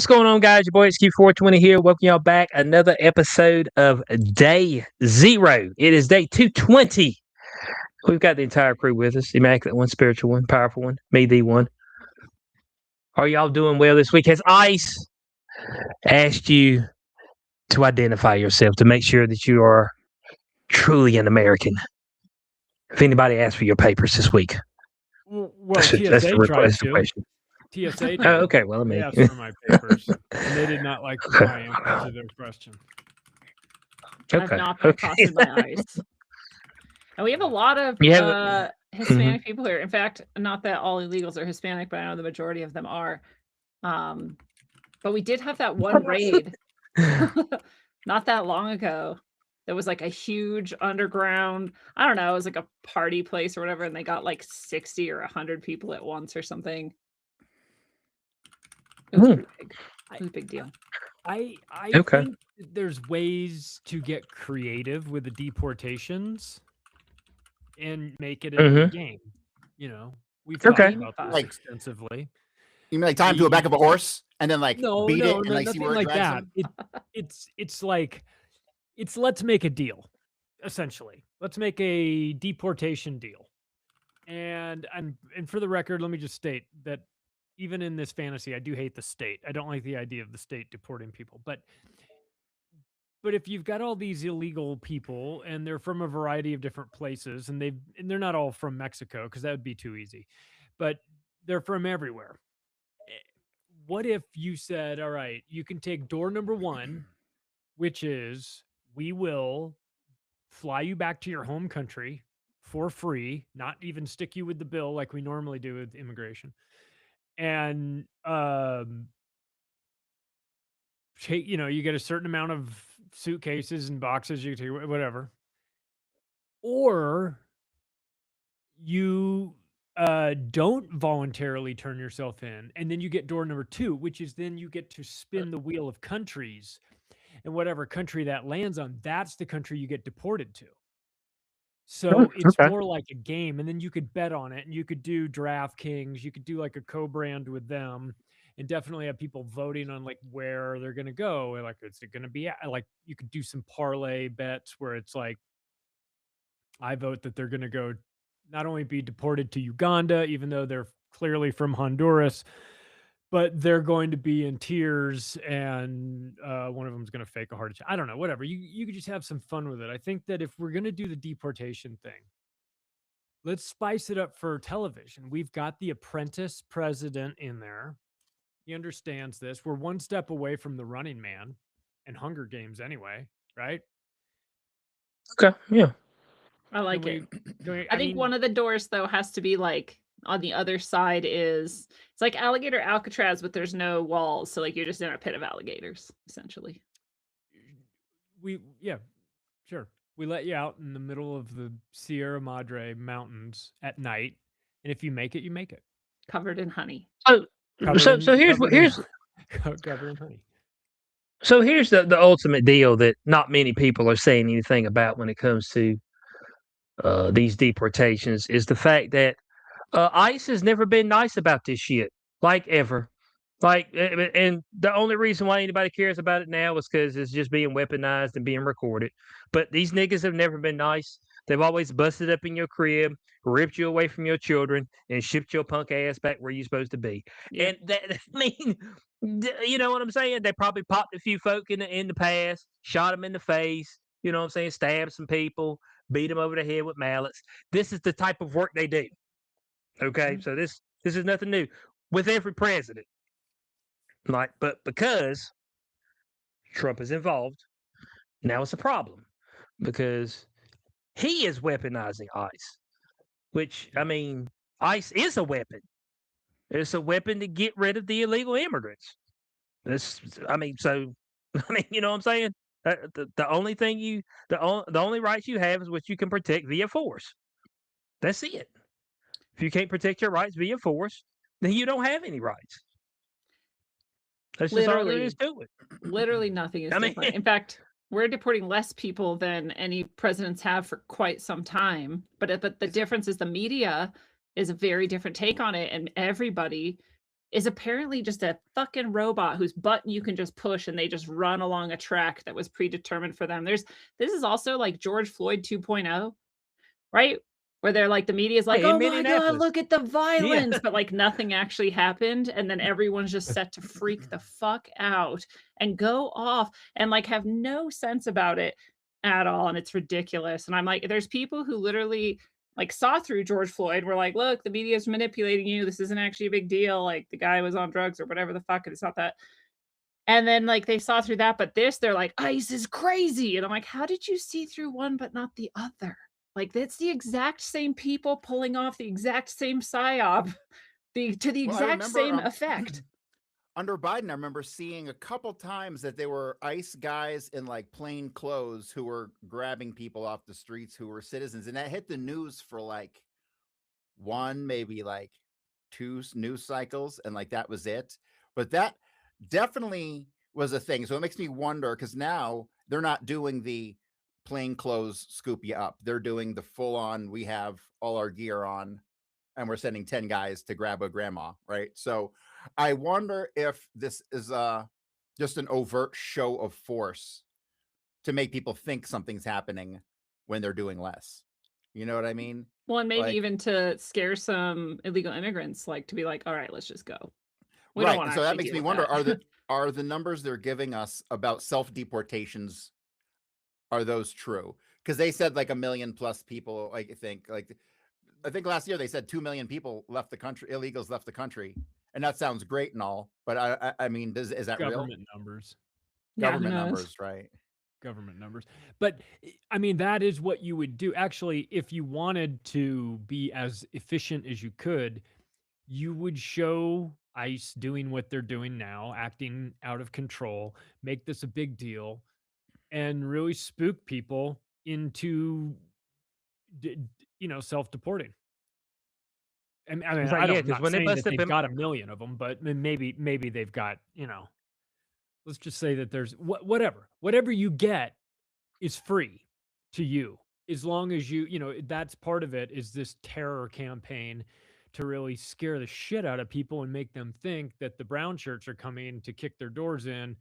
What's going on, guys? Your boy XQ420 here. Welcome y'all back. Another episode of Day Zero. It is day 220. We've got the entire crew with us. Immaculate one, spiritual one, powerful one, me, the one. Are y'all doing well this week? Has ICE asked you to identify yourself to make sure that you are truly an American? If anybody asked for your papers this week. Well, that's the request question. TSA did. Oh, okay. Well, they asked for my papers, and they did not like my answer to their question. I've not been accosted by ICE. And we have a lot of Hispanic people here. In fact, not that all illegals are Hispanic, but I know the majority of them are. But we did have that one raid not that long ago. There was like a huge underground, I don't know, it was like a party place or whatever, and they got like 60 or 100 people at once or something. It was pretty big. It was a big deal. I think there's ways to get creative with the deportations and make it a game. You know, we've talked about this extensively. You mean like tie him to the back of a horse and then like beat it and like see where it drags him? It's like let's make a deal, essentially. Let's make a deportation deal. And for the record, let me just state that even in this fantasy, I do hate the state. I don't like the idea of the state deporting people. But if you've got all these illegal people and they're from a variety of different places, and they're not all from Mexico because that would be too easy, but they're from everywhere. What if you said, all right, you can take door number one, which is we will fly you back to your home country for free, not even stick you with the bill like we normally do with immigration. And, you get a certain amount of suitcases and boxes, you can take whatever. Or you don't voluntarily turn yourself in, and then you get door number two, which is then you get to spin the wheel of countries, and whatever country that lands on, that's the country you get deported to. So it's more like a game, and then you could bet on it, and you could do DraftKings, you could do like a co-brand with them, and definitely have people voting on like where they're going to go. Like, it's going to be like, you could do some parlay bets where it's like, I vote that they're going to go not only be deported to Uganda, even though they're clearly from Honduras, but they're going to be in tears, and one of them is going to fake a heart attack. I don't know, whatever. You could just have some fun with it. I think that if we're going to do the deportation thing, let's spice it up for television. We've got the Apprentice president in there. He understands this. We're one step away from the Running Man and Hunger Games anyway, right? Okay, yeah. I like it. I think one of the doors, though, has to be like on the other side it's like alligator Alcatraz, but there's no walls. So like you're just in a pit of alligators, essentially. Sure. We let you out in the middle of the Sierra Madre mountains at night. And if you make it, you make it. Covered in honey. So here's covered in honey. So here's the ultimate deal that not many people are saying anything about when it comes to these deportations is the fact that ICE has never been nice about this shit, like ever. Like, and the only reason why anybody cares about it now is because it's just being weaponized and being recorded. But these niggas have never been nice. They've always busted up in your crib, ripped you away from your children, and shipped your punk ass back where you're supposed to be. Yeah. And that, I mean, you know what I'm saying? They probably popped a few folk in the past, shot them in the face, you know what I'm saying? Stabbed some people, beat them over the head with mallets. This is the type of work they do. Okay, so this is nothing new with every president. Like, but because Trump is involved, now it's a problem because he is weaponizing ICE, which, I mean, ICE is a weapon. It's a weapon to get rid of the illegal immigrants. You know what I'm saying? The only thing the only rights you have is what you can protect via force. That's it. If you can't protect your rights via force, then you don't have any rights. That's just all there is to it. Literally nothing is different. In fact, we're deporting less people than any presidents have for quite some time. But the difference is the media is a very different take on it, and everybody is apparently just a fucking robot whose button you can just push and they just run along a track that was predetermined for them. This is also like George Floyd 2.0, right? Where they're like, the media is like, oh my God, look at the violence. But like nothing actually happened. And then everyone's just set to freak the fuck out and go off and like have no sense about it at all. And it's ridiculous. And I'm like, there's people who literally like saw through George Floyd. We're like, look, the media is manipulating you. This isn't actually a big deal. Like the guy was on drugs or whatever the fuck. It's not that. And then like they saw through that, but this, they're like, ICE is crazy. And I'm like, how did you see through one but not the other? Like that's the exact same people pulling off the exact same psyop, to the exact same effect. Under Biden, I remember seeing a couple times that there were ICE guys in like plain clothes who were grabbing people off the streets who were citizens, and that hit the news for like one, maybe like 2 news cycles, and like that was it. But that definitely was a thing. So it makes me wonder, because now they're not doing the plain clothes scoop you up. They're doing the full on, we have all our gear on and we're sending 10 guys to grab a grandma, right? So I wonder if this is just an overt show of force to make people think something's happening when they're doing less. You know what I mean? Well, and maybe like, even to scare some illegal immigrants, like to be like, all right, let's just go. Right. And so that makes me wonder, are the numbers they're giving us about self-deportations, are those true? Because they said like 1 million plus people, I think last year they said 2 million people left the country, illegals left the country. And that sounds great and all, but I mean, is that real? Government numbers. Government numbers, right. Government numbers. But I mean, that is what you would do. Actually, if you wanted to be as efficient as you could, you would show ICE doing what they're doing now, acting out of control, make this a big deal, and really spook people into, self-deporting. I mean, I'm not saying that they've got 1 million of them, but maybe they've got, let's just say that there's whatever you get is free to you, as long as that's part of it, is this terror campaign to really scare the shit out of people and make them think that the brown shirts are coming to kick their doors in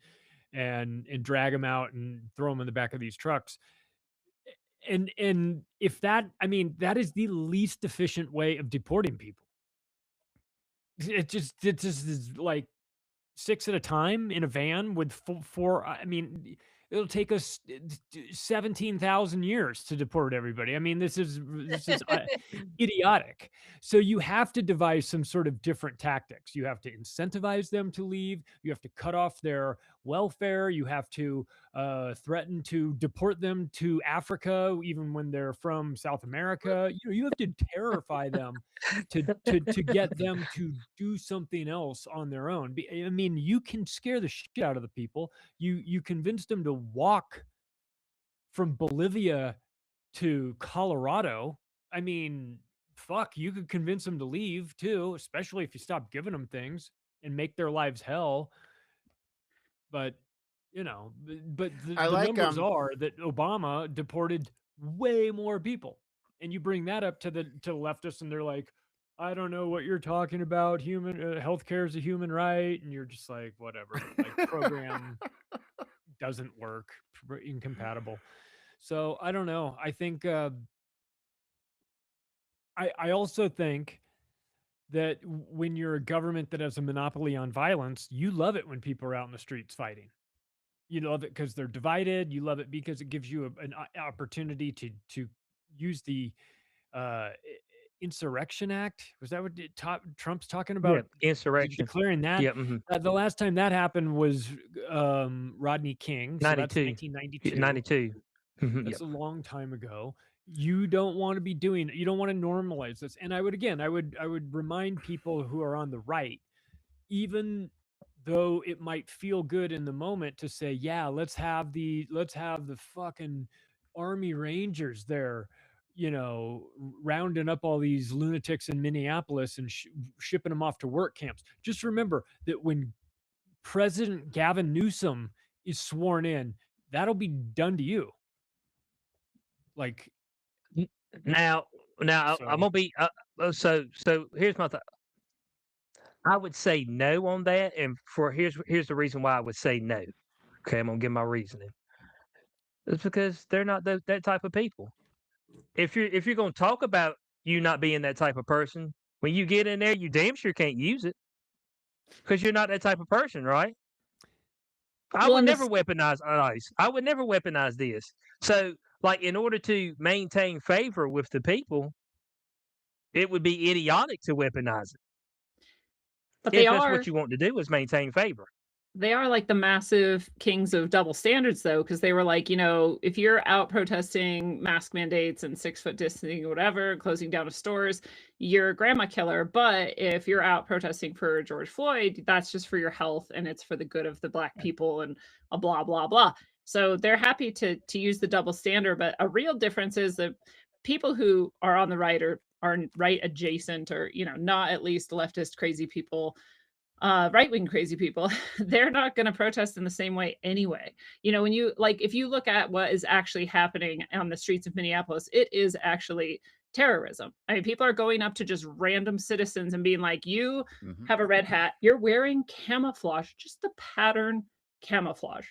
and drag them out and throw them in the back of these trucks. And if that, I mean, that is the least efficient way of deporting people. It just is like 6 at a time in a van with four. I mean, it'll take us 17,000 years to deport everybody. I mean, this is idiotic. So you have to devise some sort of different tactics. You have to incentivize them to leave. You have to cut off their welfare. You have to threaten to deport them to Africa, even when they're from South America. You have to terrify them to get them to do something else on their own. I mean, you can scare the shit out of the people. You convince them to walk from Bolivia to Colorado. I mean, fuck, you could convince them to leave too, especially if you stop giving them things and make their lives hell. But the numbers are that Obama deported way more people, and you bring that up to the leftists, and they're like, I don't know what you're talking about. Human healthcare is a human right, and you're just like, whatever. Like, program doesn't work, incompatible. So I don't know. I think I also think that when you're a government that has a monopoly on violence, you love it when people are out in the streets fighting. You love it because they're divided. You love it because it gives you an opportunity to use the Insurrection Act. Was that what Trump's talking about? Yeah, insurrection. Declaring that. Yeah. Mm-hmm. The last time that happened was Rodney King. So 92. that's 1992. 92. Mm-hmm. That's a long time ago. You don't want to be doing. You don't want to normalize this. And I would remind people who are on the right, even though it might feel good in the moment, to say, yeah, let's have the fucking Army Rangers there, rounding up all these lunatics in Minneapolis and shipping them off to work camps. Just remember that when President Gavin Newsom is sworn in, that'll be done to you. Like, now, I'm gonna be so here's my thought. I would say no on that, and here's the reason why I would say no. Okay, I'm gonna give my reasoning. It's because they're not that type of people. If you're gonna talk about you not being that type of person, when you get in there, you damn sure can't use it because you're not that type of person, right? I Well, would and never this, weaponize ICE. I would never weaponize this. So, like, in order to maintain favor with the people, it would be idiotic to weaponize it. but If that's what you want to do is maintain favor. they are like the massive kings of double standards, though, because they were like, if you're out protesting mask mandates and 6-foot distancing or whatever, closing down of stores, you're a grandma killer. But if you're out protesting for George Floyd, that's just for your health and it's for the good of the Black people and blah, blah, blah. So they're happy to use the double standard. But a real difference is that people who are on the right or are right adjacent or, not at least leftist crazy people, right-wing crazy people, they're not going to protest in the same way anyway. When you if you look at what is actually happening on the streets of Minneapolis, it is actually terrorism. I mean, people are going up to just random citizens and being like, you have a red hat, you're wearing camouflage, just the pattern camouflage.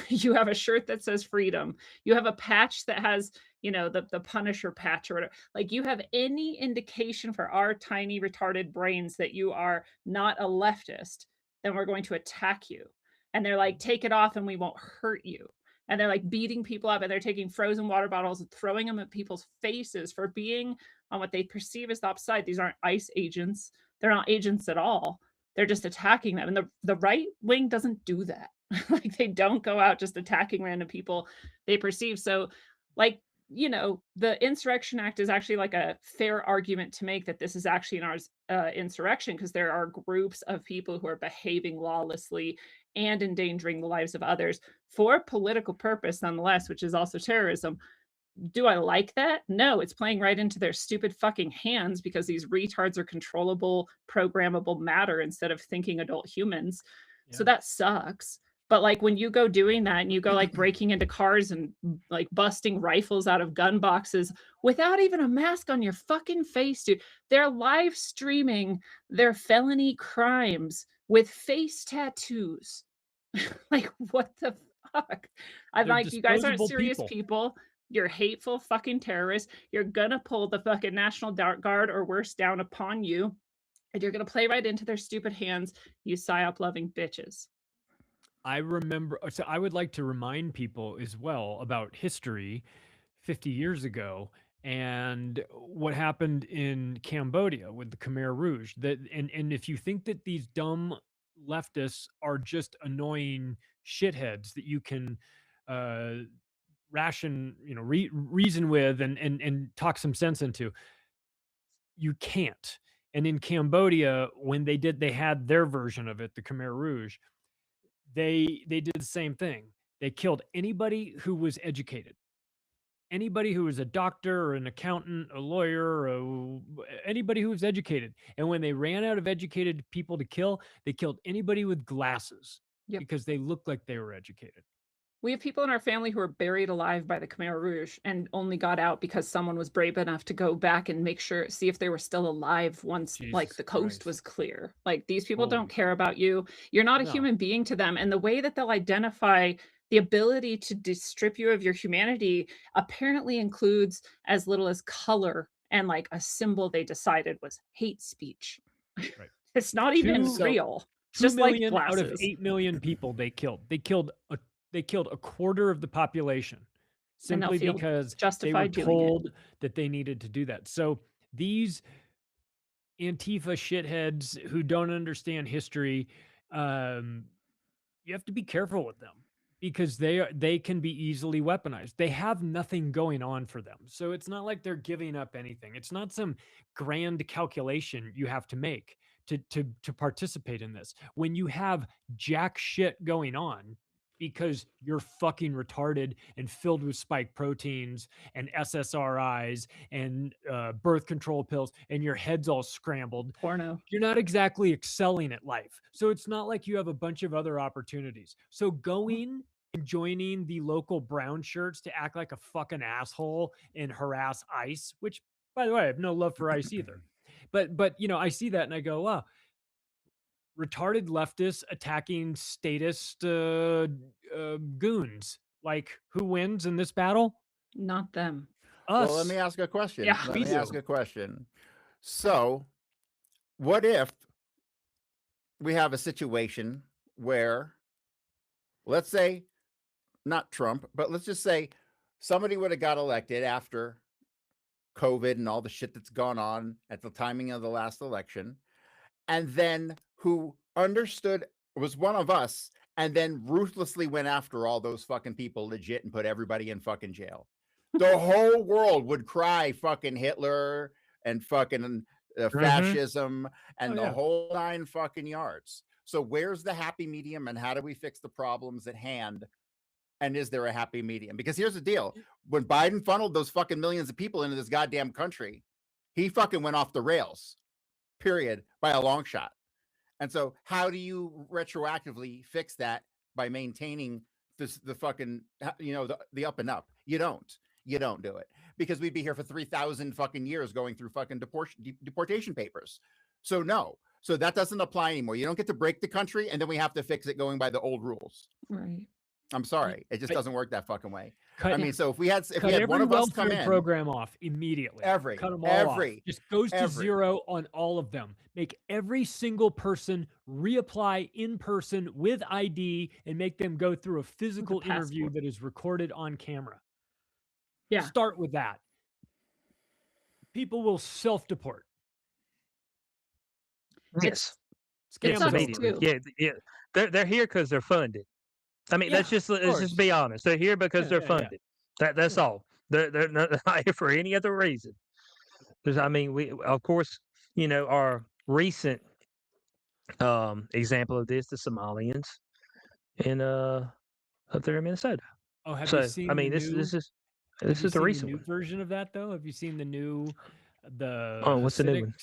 You have a shirt that says freedom. You have a patch that has, the Punisher patch or whatever. Like, you have any indication for our tiny retarded brains that you are not a leftist, then we're going to attack you. And they're like, take it off and we won't hurt you. And they're like beating people up and they're taking frozen water bottles and throwing them at people's faces for being on what they perceive as the upside. These aren't ICE agents. They're not agents at all. They're just attacking them. And the right wing doesn't do that. Like, they don't go out just attacking random people they perceive. So, like, the Insurrection Act is actually like a fair argument to make that this is actually an insurrection, because there are groups of people who are behaving lawlessly and endangering the lives of others for political purpose, nonetheless, which is also terrorism. Do I like that? No, it's playing right into their stupid fucking hands because these retards are controllable, programmable matter instead of thinking adult humans. So that sucks. But like, when you go doing that and you go like breaking into cars and like busting rifles out of gun boxes without even a mask on your fucking face, dude, they're live streaming their felony crimes with face tattoos. Like, what the fuck? I'm like, you guys aren't serious people. You're hateful fucking terrorists. You're gonna pull the fucking National Guard or worse down upon you. And you're gonna play right into their stupid hands, you psyop loving bitches. I remember, so I would like to remind people as well about history 50 years ago and what happened in Cambodia with the Khmer Rouge. And if you think that these dumb leftists are just annoying shitheads that you can reason with and talk some sense into, you can't. And in Cambodia, when they had their version of it, the Khmer Rouge, they did the same thing. They killed anybody who was educated, anybody who was a doctor or an accountant, a lawyer, or anybody who was educated. And when they ran out of educated people to kill, they killed anybody with glasses because they looked like they were educated. We have people in our family who were buried alive by the Khmer Rouge and only got out because someone was brave enough to go back and see if they were still alive once like the coast was clear. Like, these people don't care about you. You're not a human being to them. And the way that they'll identify the ability to strip you of your humanity apparently includes as little as color and like a symbol they decided was hate speech. Right. It's not even real. It's just like glasses. Out of 8 million people they killed a quarter of the population simply because they were told that they needed to do that. So these Antifa shitheads who don't understand history, you have to be careful with them because they can be easily weaponized. They have nothing going on for them. So it's not like they're giving up anything. It's not some grand calculation you have to make to participate in this. When you have jack shit going on, because you're fucking retarded and filled with spike proteins and SSRIs and birth control pills and your head's all scrambled. Porno. You're not exactly excelling at life. So it's not like you have a bunch of other opportunities. So going and joining the local brown shirts to act like a fucking asshole and harass ICE, which, by the way, I have no love for ICE either. But I see that and I go, wow, retarded leftists attacking statist goons. Like, who wins in this battle? Not them. Us. Well, let me ask a question. Yeah, let me ask a question. So, what if we have a situation where, let's say, not Trump, but let's just say somebody would have got elected after COVID and all the shit that's gone on at the timing of the last election, and then who understood, was one of us, and then ruthlessly went after all those fucking people legit and put everybody in fucking jail. The whole world would cry fucking Hitler and fucking fascism and the whole 9 fucking yards. So where's the happy medium, and how do we fix the problems at hand? And is there a happy medium? Because here's the deal. When Biden funneled those fucking millions of people into this goddamn country, he fucking went off the rails, period, by a long shot. And so how do you retroactively fix that by maintaining the fucking, the up and up? You don't do it, because we'd be here for 3,000 fucking years going through fucking deportation papers. So no. So that doesn't apply anymore. You don't get to break the country and then we have to fix it going by the old rules. Right. I'm sorry. It just doesn't work that fucking way. So if we had every one of us come in, program off immediately. Cut them all off. Just goes to zero on all of them. Make every single person reapply in person with ID and make them go through a physical interview that is recorded on camera. Yeah. Start with that. People will self-deport. Yes. Scam immediately. Yeah. They're here because they're funded. I mean, let's just be honest. They're here because they're funded. That's all. They're not here for any other reason. Because I mean, we of course, our recent example of this, the Somalians in up there in Minnesota. Oh, have you seen? I mean, this is the recent new version of that though. Have you seen the what's the new one?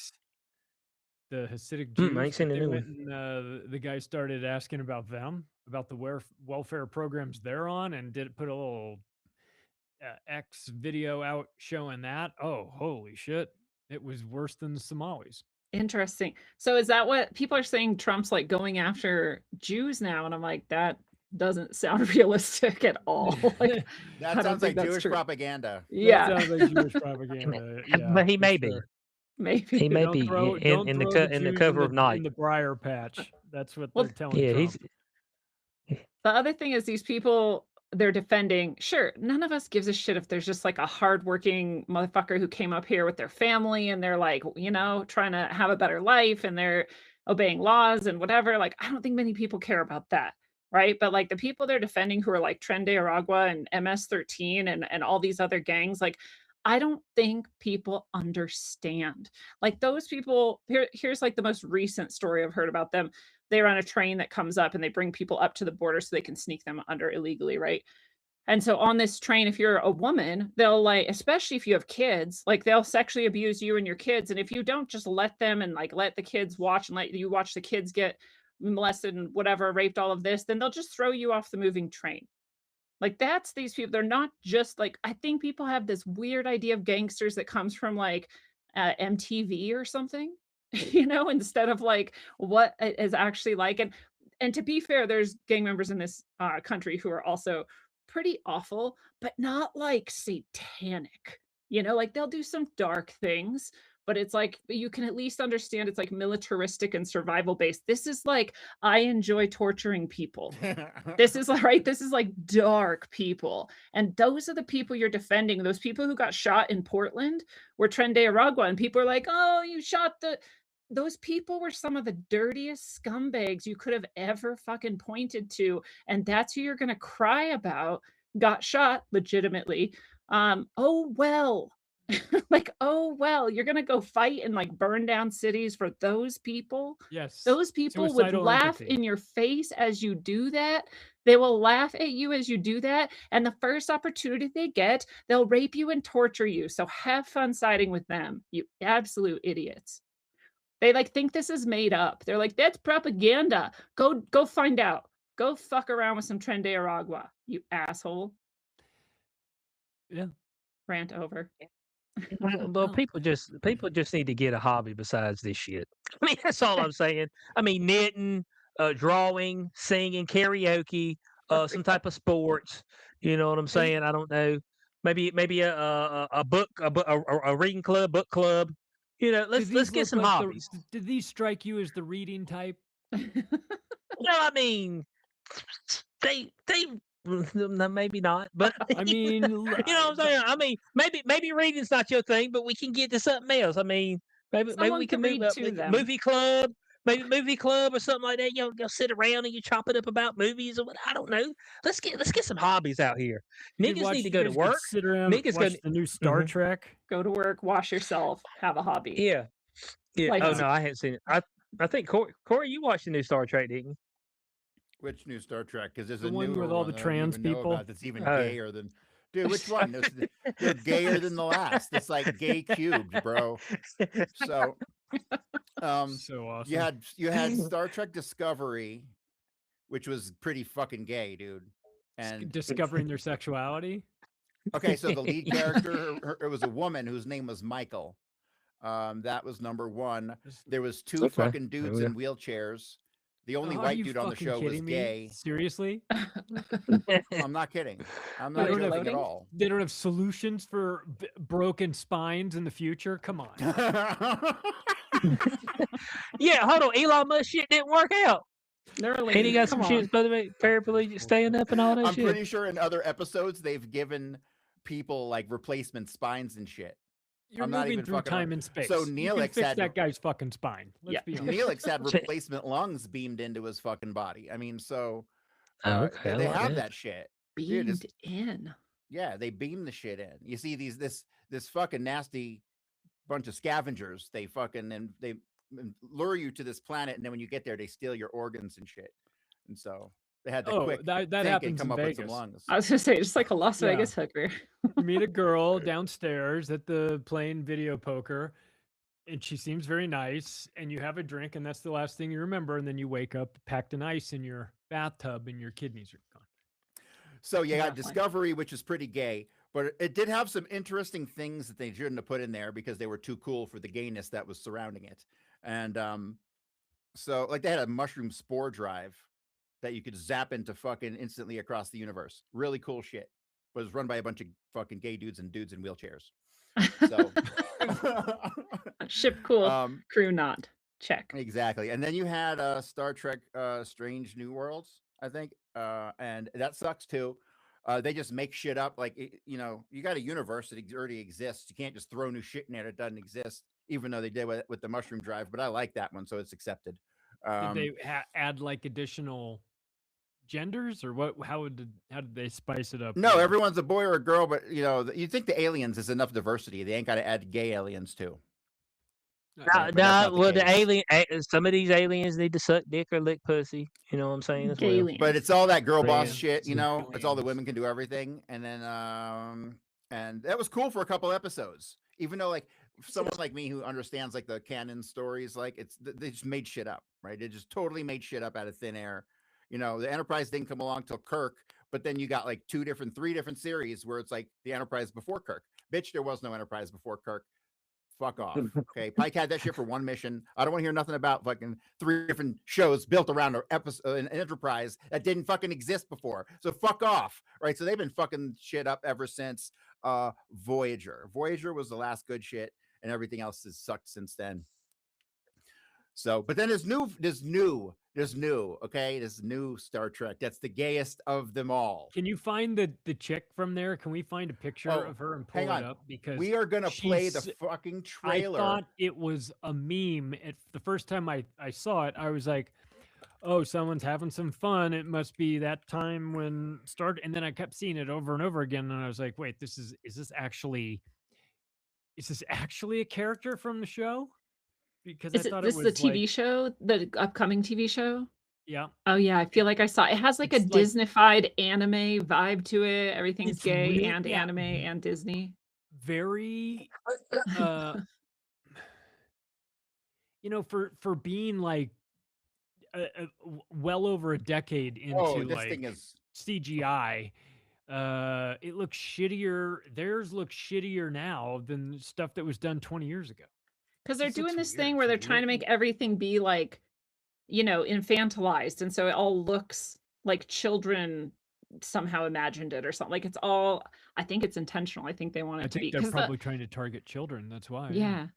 The Hasidic Jews. I ain't seen the new one. And, the guy started asking about them, about the welfare programs they're on, and did put a little X video out showing that. Oh, holy shit! It was worse than the Somalis. Interesting. So is that what people are saying? Trump's like going after Jews now, and I'm like, that doesn't sound realistic at all. Like, that sounds like Jewish propaganda. Yeah, that sounds like Jewish propaganda. Yeah, but he may be. Sure. Maybe he may be in the cover of night in the briar patch. That's what they're telling Trump. The other thing is these people they're defending. Sure, none of us gives a shit if there's just like a hardworking motherfucker who came up here with their family and they're like, trying to have a better life and they're obeying laws and whatever. Like, I don't think many people care about that. Right. But like the people they're defending who are like Tren de Aragua and MS-13 and all these other gangs, like, I don't think people understand. Like those people, here's like the most recent story I've heard about them. They're on a train that comes up and they bring people up to the border so they can sneak them under illegally, right? And so on this train, if you're a woman, they'll like, especially if you have kids, like they'll sexually abuse you and your kids. And if you don't just let them and like let the kids watch and let you watch the kids get molested and whatever, raped, all of this, then they'll just throw you off the moving train. Like that's these people. They're not just like, I think people have this weird idea of gangsters that comes from like MTV or something, instead of like what it is actually like. And to be fair, there's gang members in this country who are also pretty awful, but not like satanic, like they'll do some dark things, but it's like, you can at least understand it's like militaristic and survival based. This is like, I enjoy torturing people. This is like dark people. And those are the people you're defending. Those people who got shot in Portland were Tren de Aragua. And people are like, oh, you shot those people were some of the dirtiest scumbags you could have ever fucking pointed to. And that's who you're going to cry about. Got shot legitimately. Oh, well. Like, oh, well, you're going to go fight and like burn down cities for those people. Yes. Those people would laugh in your face as you do that. They will laugh at you as you do that. And the first opportunity they get, they'll rape you and torture you. So have fun siding with them, you absolute idiots. They like think this is made up. They're like, that's propaganda. Go find out. Go fuck around with some Tren de Aragua, you asshole. Yeah. Rant over. Well, people just need to get a hobby besides this shit. I mean, that's all I'm saying. I mean, knitting, drawing, singing, karaoke, some type of sports. You know what I'm saying? I don't know. Maybe a book, a reading club, book club. You know, let's get some hobbies. Did these strike you as the reading type? Well, I mean, they no, maybe not, but I mean, you know what I'm saying. I mean, maybe reading's not your thing, but we can get to something else. I mean, maybe we can move up movie club, maybe movie club or something like that. You know, sit around and you chop it up about movies or what. I don't know. Let's get some hobbies out here. Niggas need to go to work. Sit around, niggas watch the new Star Trek. Go to work, wash yourself, have a hobby. Yeah. Oh no, I haven't seen it. I think Corey, you watched the new Star Trek, didn't you? Which new Star Trek? Because there's the a one new with all the trans people that's even gayer than. Dude, which one? They're gayer than the last. It's like gay cubed, bro. So, so awesome. You had Star Trek Discovery, which was pretty fucking gay, dude. And discovering their sexuality. Okay, so the lead character, it was a woman whose name was Michael. That was number one. There was two fucking dudes in wheelchairs. The only white dude on the show was gay. Seriously? I'm not kidding. I'm not joking at all. They don't have solutions for broken spines in the future? Come on. Yeah, hold on. Elon Musk shit didn't work out. And he got some shit supposed to be paraplegic stand up and all that shit. I'm pretty sure in other episodes they've given people like replacement spines and shit. You're moving through time and space. So Neelix had that guy's fucking spine. Let's be honest. Neelix had replacement lungs beamed into his fucking body. I mean, so okay, they have that shit beamed in. Yeah, they beam the shit in. You see this fucking nasty bunch of scavengers. They fucking and they lure you to this planet, and then when you get there, they steal your organs and shit. And so they had to quick that happens come in up Vegas. with some lungs. I was gonna say just like a Las Vegas hooker. You meet a girl downstairs at the playing video poker, and she seems very nice, and you have a drink, and that's the last thing you remember, and then you wake up packed in ice in your bathtub, and your kidneys are gone. So you got Discovery, which is pretty gay, but it did have some interesting things that they shouldn't have put in there because they were too cool for the gayness that was surrounding it. And so like they had a mushroom spore drive that you could zap into fucking instantly across the universe. Really cool shit. But it was run by a bunch of fucking gay dudes in wheelchairs. So ship cool, crew not. Check. Exactly. And then you had Star Trek Strange New Worlds, I think. And that sucks too. They just make shit up. Like, you know, you got a universe that already exists. You can't just throw new shit in there that doesn't exist, even though they did with the mushroom drive. But I like that one, so it's accepted. Did they add like additional genders or what? How did they spice it up? No, everyone's a boy or a girl, but you know, you think the aliens is enough diversity. They ain't got to add gay aliens too. No, well, the alien, some of these aliens need to suck dick or lick pussy. You know what I'm saying? As well. But it's all that girl boss shit, you know. It's all the women can do everything, and then and that was cool for a couple episodes. Even though like someone like me who understands like the canon stories, like they just made shit up, right? They just totally made shit up out of thin air. You know, the Enterprise didn't come along till Kirk, but then you got like 3 different series where it's like the Enterprise before Kirk. Bitch, there was no Enterprise before Kirk. Fuck off. Okay. Pike had that shit for one mission. I don't want to hear nothing about fucking 3 different shows built around an Enterprise that didn't fucking exist before. So fuck off. Right. So they've been fucking shit up ever since Voyager. Voyager was the last good shit, and everything else has sucked since then. So, but then there's new, okay? There's new Star Trek. That's the gayest of them all. Can you find the chick from there? Can we find a picture of her and pull it up? Because we are going to play the fucking trailer. I thought it was a meme. The first time I saw it, I was like, oh, someone's having some fun. It must be that time when and then I kept seeing it over and over again. And I was like, wait, is this actually a character from the show? Because I thought it was the TV show, the upcoming TV show. Yeah. Oh yeah, I feel like I saw it. Has like a Disney-fied anime vibe to it. Everything's gay really, and anime and Disney. Very you know, for being like well over a decade into this like thing is... CGI. It looks shittier. Theirs looks shittier now than stuff that was done 20 years ago. Because they're This doing looks this weird. thing where It's they're trying to make everything be like, infantilized, and so it all looks like children somehow imagined it or something. Like it's all. I think it's intentional. I think they want it to be. they're probably trying to target children. That's why. Yeah.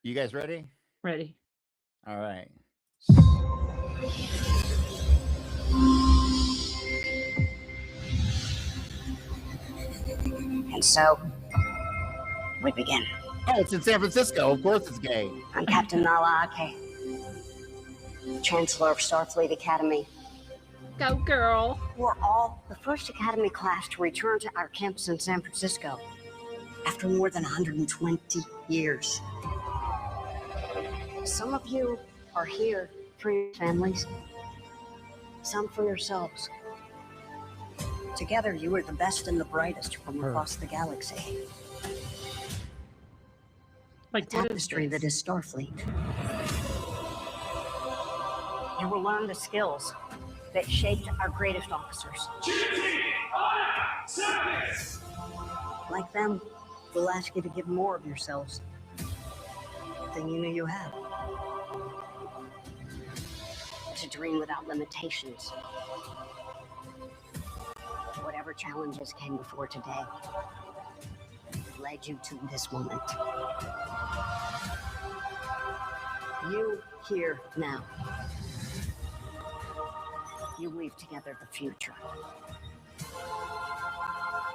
You guys ready? Ready. All right. And so, we begin. Oh, it's in San Francisco. Of course it's gay. I'm Captain Nala Ake, Chancellor of Starfleet Academy. Go, girl. We're all the first Academy class to return to our campus in San Francisco after more than 120 years. Some of you are here for your families, some for yourselves. Together, you are the best and the brightest from across the galaxy. Like the tapestry that is Starfleet. You will learn the skills that shaped our greatest officers. Like them, we'll ask you to give more of yourselves than you knew you had. To dream without limitations. Whatever challenges came before today led you to this moment. You here now. You weave together the future.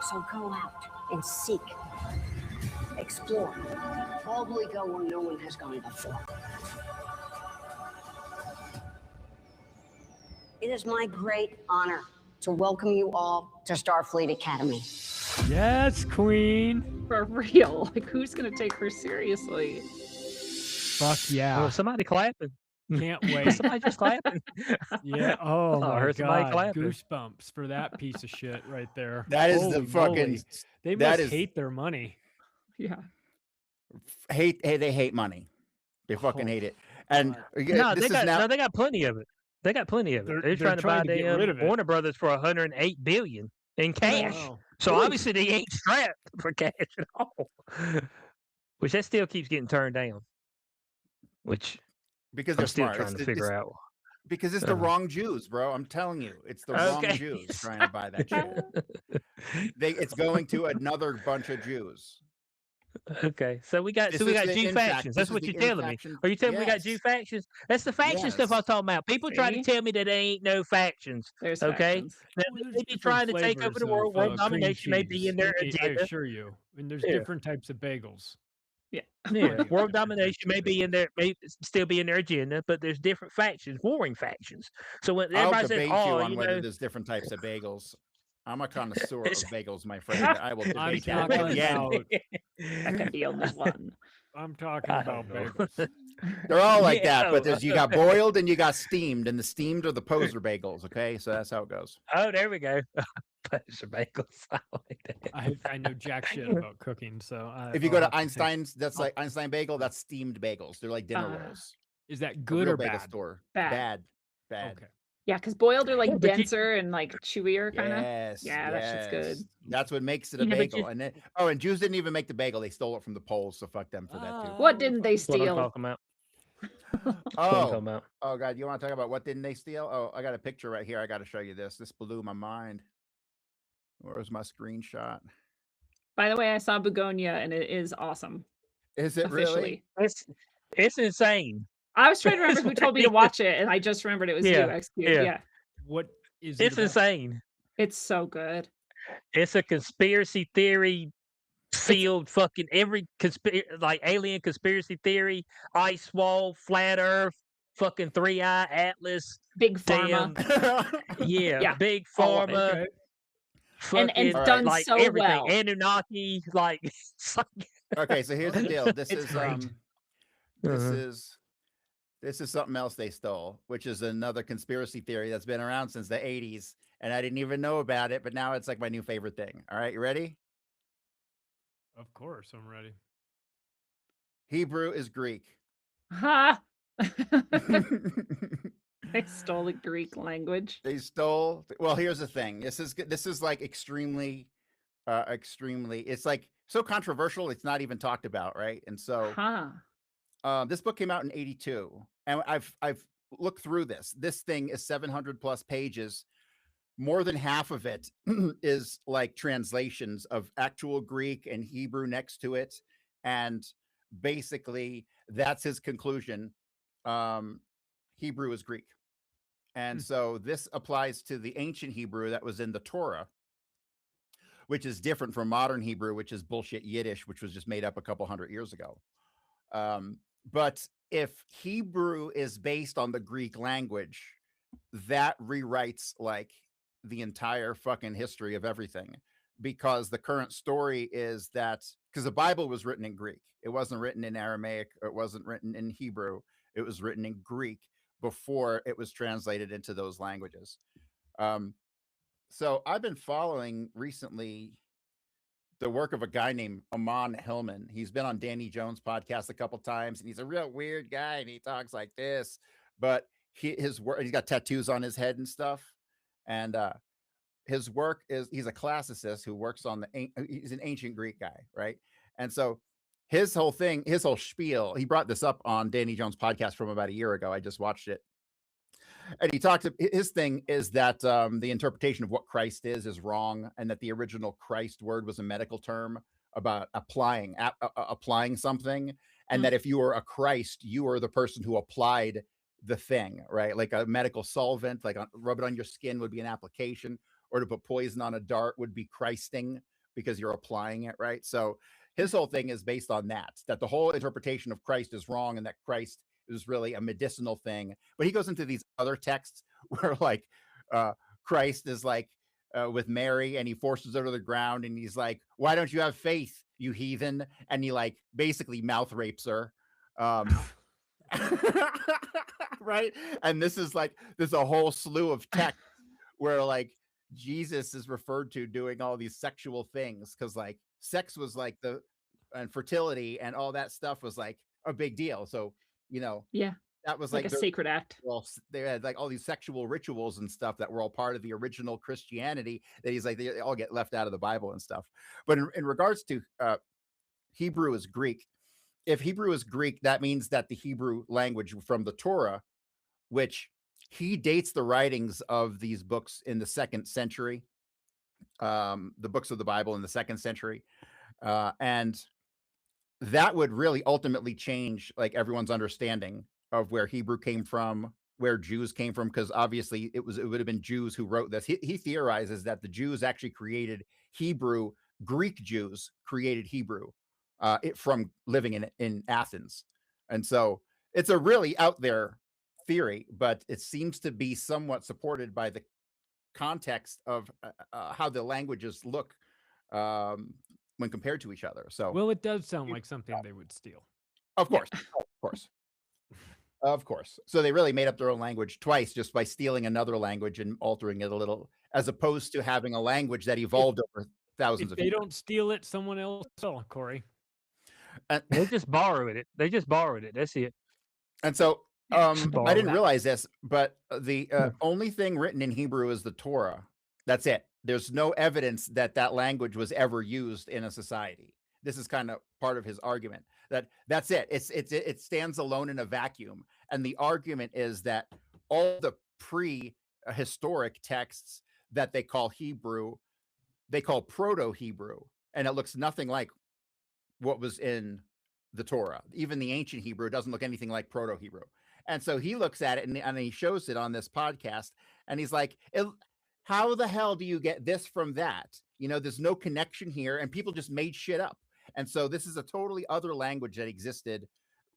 So go out and seek, explore, boldly go where no one has gone before. It is my great honor to welcome you all to Starfleet Academy. Yes, Queen. For real. Like, who's going to take her seriously? Fuck yeah. Oh, somebody clapping. Can't wait. Somebody just clapping. Yeah. Oh, my God. Clapping. Goosebumps for that piece of shit right there. That is Holy the fucking. moly. They must hate their money. Yeah. They hate money. They fucking hate it. And they got plenty of it. They got plenty of it. They're trying to buy the Warner Brothers for $108 billion in cash. Wow. So obviously they ain't strapped for cash at all. Which that still keeps getting turned down. Which because I'm they're still smart. trying to figure out. Because it's the wrong Jews, bro. I'm telling you, it's the wrong Jews trying to buy that shit. It's going to another bunch of Jews. Okay, so we got Jew factions. That's what you're telling me. Are you telling me we got Jew factions? That's the faction stuff I was talking about. People try to tell me that there ain't no factions. There's okay, factions. now, they be trying to take over the world. World domination may be in their agenda. I assure you. And there's different types of bagels. Yeah, world domination may be in there, may still be in their agenda, but there's different factions, warring factions. So when everybody says, "Oh, on whether there's different types of bagels," I'm a connoisseur of bagels, my friend. I will debate that at the end. That could be only one. I'm talking about bagels. They're all like that, but you got boiled and you got steamed, and the steamed are the poser bagels. Okay, so that's how it goes. Oh, there we go. Poser bagels. I like that. I know jack shit about cooking, so if you go to Einstein's, that's like Einstein bagel. That's steamed bagels. They're like dinner rolls. Is that good or bad? Store. Bad. Okay. Yeah, because boiled are like denser and like chewier, kind of. Yes. Yeah, that shit's good. That's what makes it a bagel. And and Jews didn't even make the bagel; they stole it from the Poles. So fuck them for that too. What didn't they steal? What I'm talking about. Oh God, you want to talk about what didn't they steal? Oh, I got a picture right here. I got to show you this. This blew my mind. Where's my screenshot? By the way, I saw Begonia, and it is awesome. Is it really? It's insane. I was trying to remember who told me to watch it, and I just remembered it was you, XQ. Yeah. What is it? It's insane. It's so good. It's a conspiracy theory field. Fucking every like alien conspiracy theory, ice wall, flat Earth, fucking 3-eye Atlas, big pharma. Big pharma. And done like so everything. well. Anunnaki, like. Okay, so here's the deal. This is something else they stole, which is another conspiracy theory that's been around since the 80s, and I didn't even know about it, but now it's like my new favorite thing. All right, you ready? Of course, I'm ready. Hebrew is Greek. Ha! They stole the Greek language. They stole. Well, here's the thing. This is like extremely, it's like so controversial. It's not even talked about, right? And so, this book came out in '82, and I've looked through this. This thing is 700 plus pages. More than half of it is like translations of actual Greek and Hebrew next to it, and basically that's his conclusion. Hebrew is Greek. And so this applies to the ancient Hebrew that was in the Torah, which is different from modern Hebrew, which is bullshit Yiddish, which was just made up a couple hundred years ago. But if Hebrew is based on the Greek language, that rewrites like the entire fucking history of everything, because the current story is that because the Bible was written in Greek, it wasn't written in Aramaic, or it wasn't written in Hebrew, it was written in Greek before it was translated into those languages. So I've been following recently the work of a guy named Amon Hillman. He's been on Danny Jones' podcast a couple times, and he's a real weird guy, and he talks like this, but his work, he's got tattoos on his head and stuff. And his work is, he's a classicist who works on he's an ancient Greek guy, right? And so his whole thing, his whole spiel, he brought this up on Danny Jones' podcast from about a year ago. I just watched it. And he talked, his thing is that the interpretation of what Christ is wrong, and that the original Christ word was a medical term about applying something, and that if you were a Christ, you were the person who applied the thing, right? Like a medical solvent, like rub it on your skin would be an application, or to put poison on a dart would be Christing, because you're applying it, right? So his whole thing is based on that the whole interpretation of Christ is wrong, and that Christ is really a medicinal thing. But he goes into these other texts where like Christ is like with Mary, and he forces her to the ground, and he's like, why don't you have faith, you heathen? And he like basically mouth rapes her. Right? And this is like, there's a whole slew of texts where like Jesus is referred to doing all these sexual things, because like sex was like and fertility and all that stuff was like a big deal. So, you know, that was like a sacred act. Well, they had like all these sexual rituals and stuff that were all part of the original Christianity, that he's like, they all get left out of the Bible and stuff. But in regards to Hebrew is Greek, if Hebrew is Greek, that means that the Hebrew language from the Torah, which he dates the writings of these books in the 2nd century, the books of the Bible in the 2nd century. And that would really ultimately change like everyone's understanding of where Hebrew came from, where Jews came from, because obviously it would have been Jews who wrote this. He theorizes that the Jews actually created Hebrew. Greek Jews created Hebrew from living in Athens. And so it's a really out there theory, but it seems to be somewhat supported by the context of how the languages look when compared to each other. So, well, it does sound like something they would steal. Of course, of course. So they really made up their own language twice just by stealing another language and altering it a little, as opposed to having a language that evolved over thousands of years. If they don't steal it, someone else will, Cory. They just borrowed it. That's it. And so I didn't realize this, but the only thing written in Hebrew is the Torah. That's it. There's no evidence that language was ever used in a society. This is kind of part of his argument, that's it. It stands alone in a vacuum. And the argument is that all the prehistoric texts that they call Hebrew, they call Proto-Hebrew, and it looks nothing like what was in the Torah. Even the ancient Hebrew doesn't look anything like Proto-Hebrew. And so he looks at it and he shows it on this podcast, and he's like, how the hell do you get this from that? You know, there's no connection here, and people just made shit up. And so this is a totally other language that existed,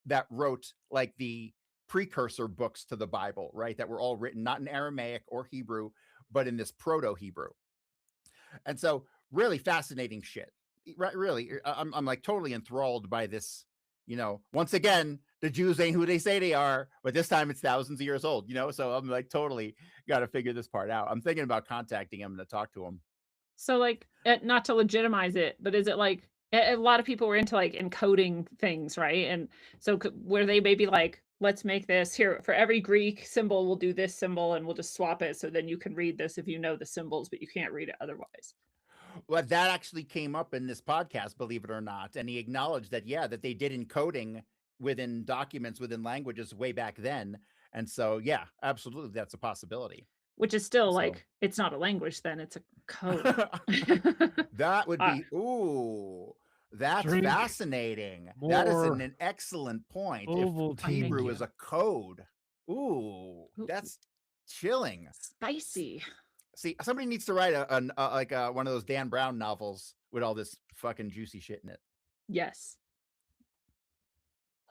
that wrote like the precursor books to the Bible, right? That were all written not in Aramaic or Hebrew, but in this Proto-Hebrew. And so really fascinating shit. Right? Really, I'm like totally enthralled by this. You know, once again, the Jews ain't who they say they are, but this time it's thousands of years old, you know? So I'm like totally got to figure this part out. I'm thinking about contacting him to talk to him. So like, not to legitimize it, but is it like, a lot of people were into like encoding things, right? And so were they maybe like let's make this here for every Greek symbol, we'll do this symbol and we'll just swap it. So then you can read this if you know the symbols, but you can't read it otherwise. Well, that actually came up in this podcast, believe it or not. And he acknowledged that, yeah, that they did encoding within documents, within languages way back then. And so, yeah, absolutely. That's a possibility. Which is still like, it's not a language then, it's a code. That would be, that's fascinating. That is an excellent point. If Hebrew is a code. Ooh, that's chilling. Spicy. See, somebody needs to write one of those Dan Brown novels with all this fucking juicy shit in it. Yes.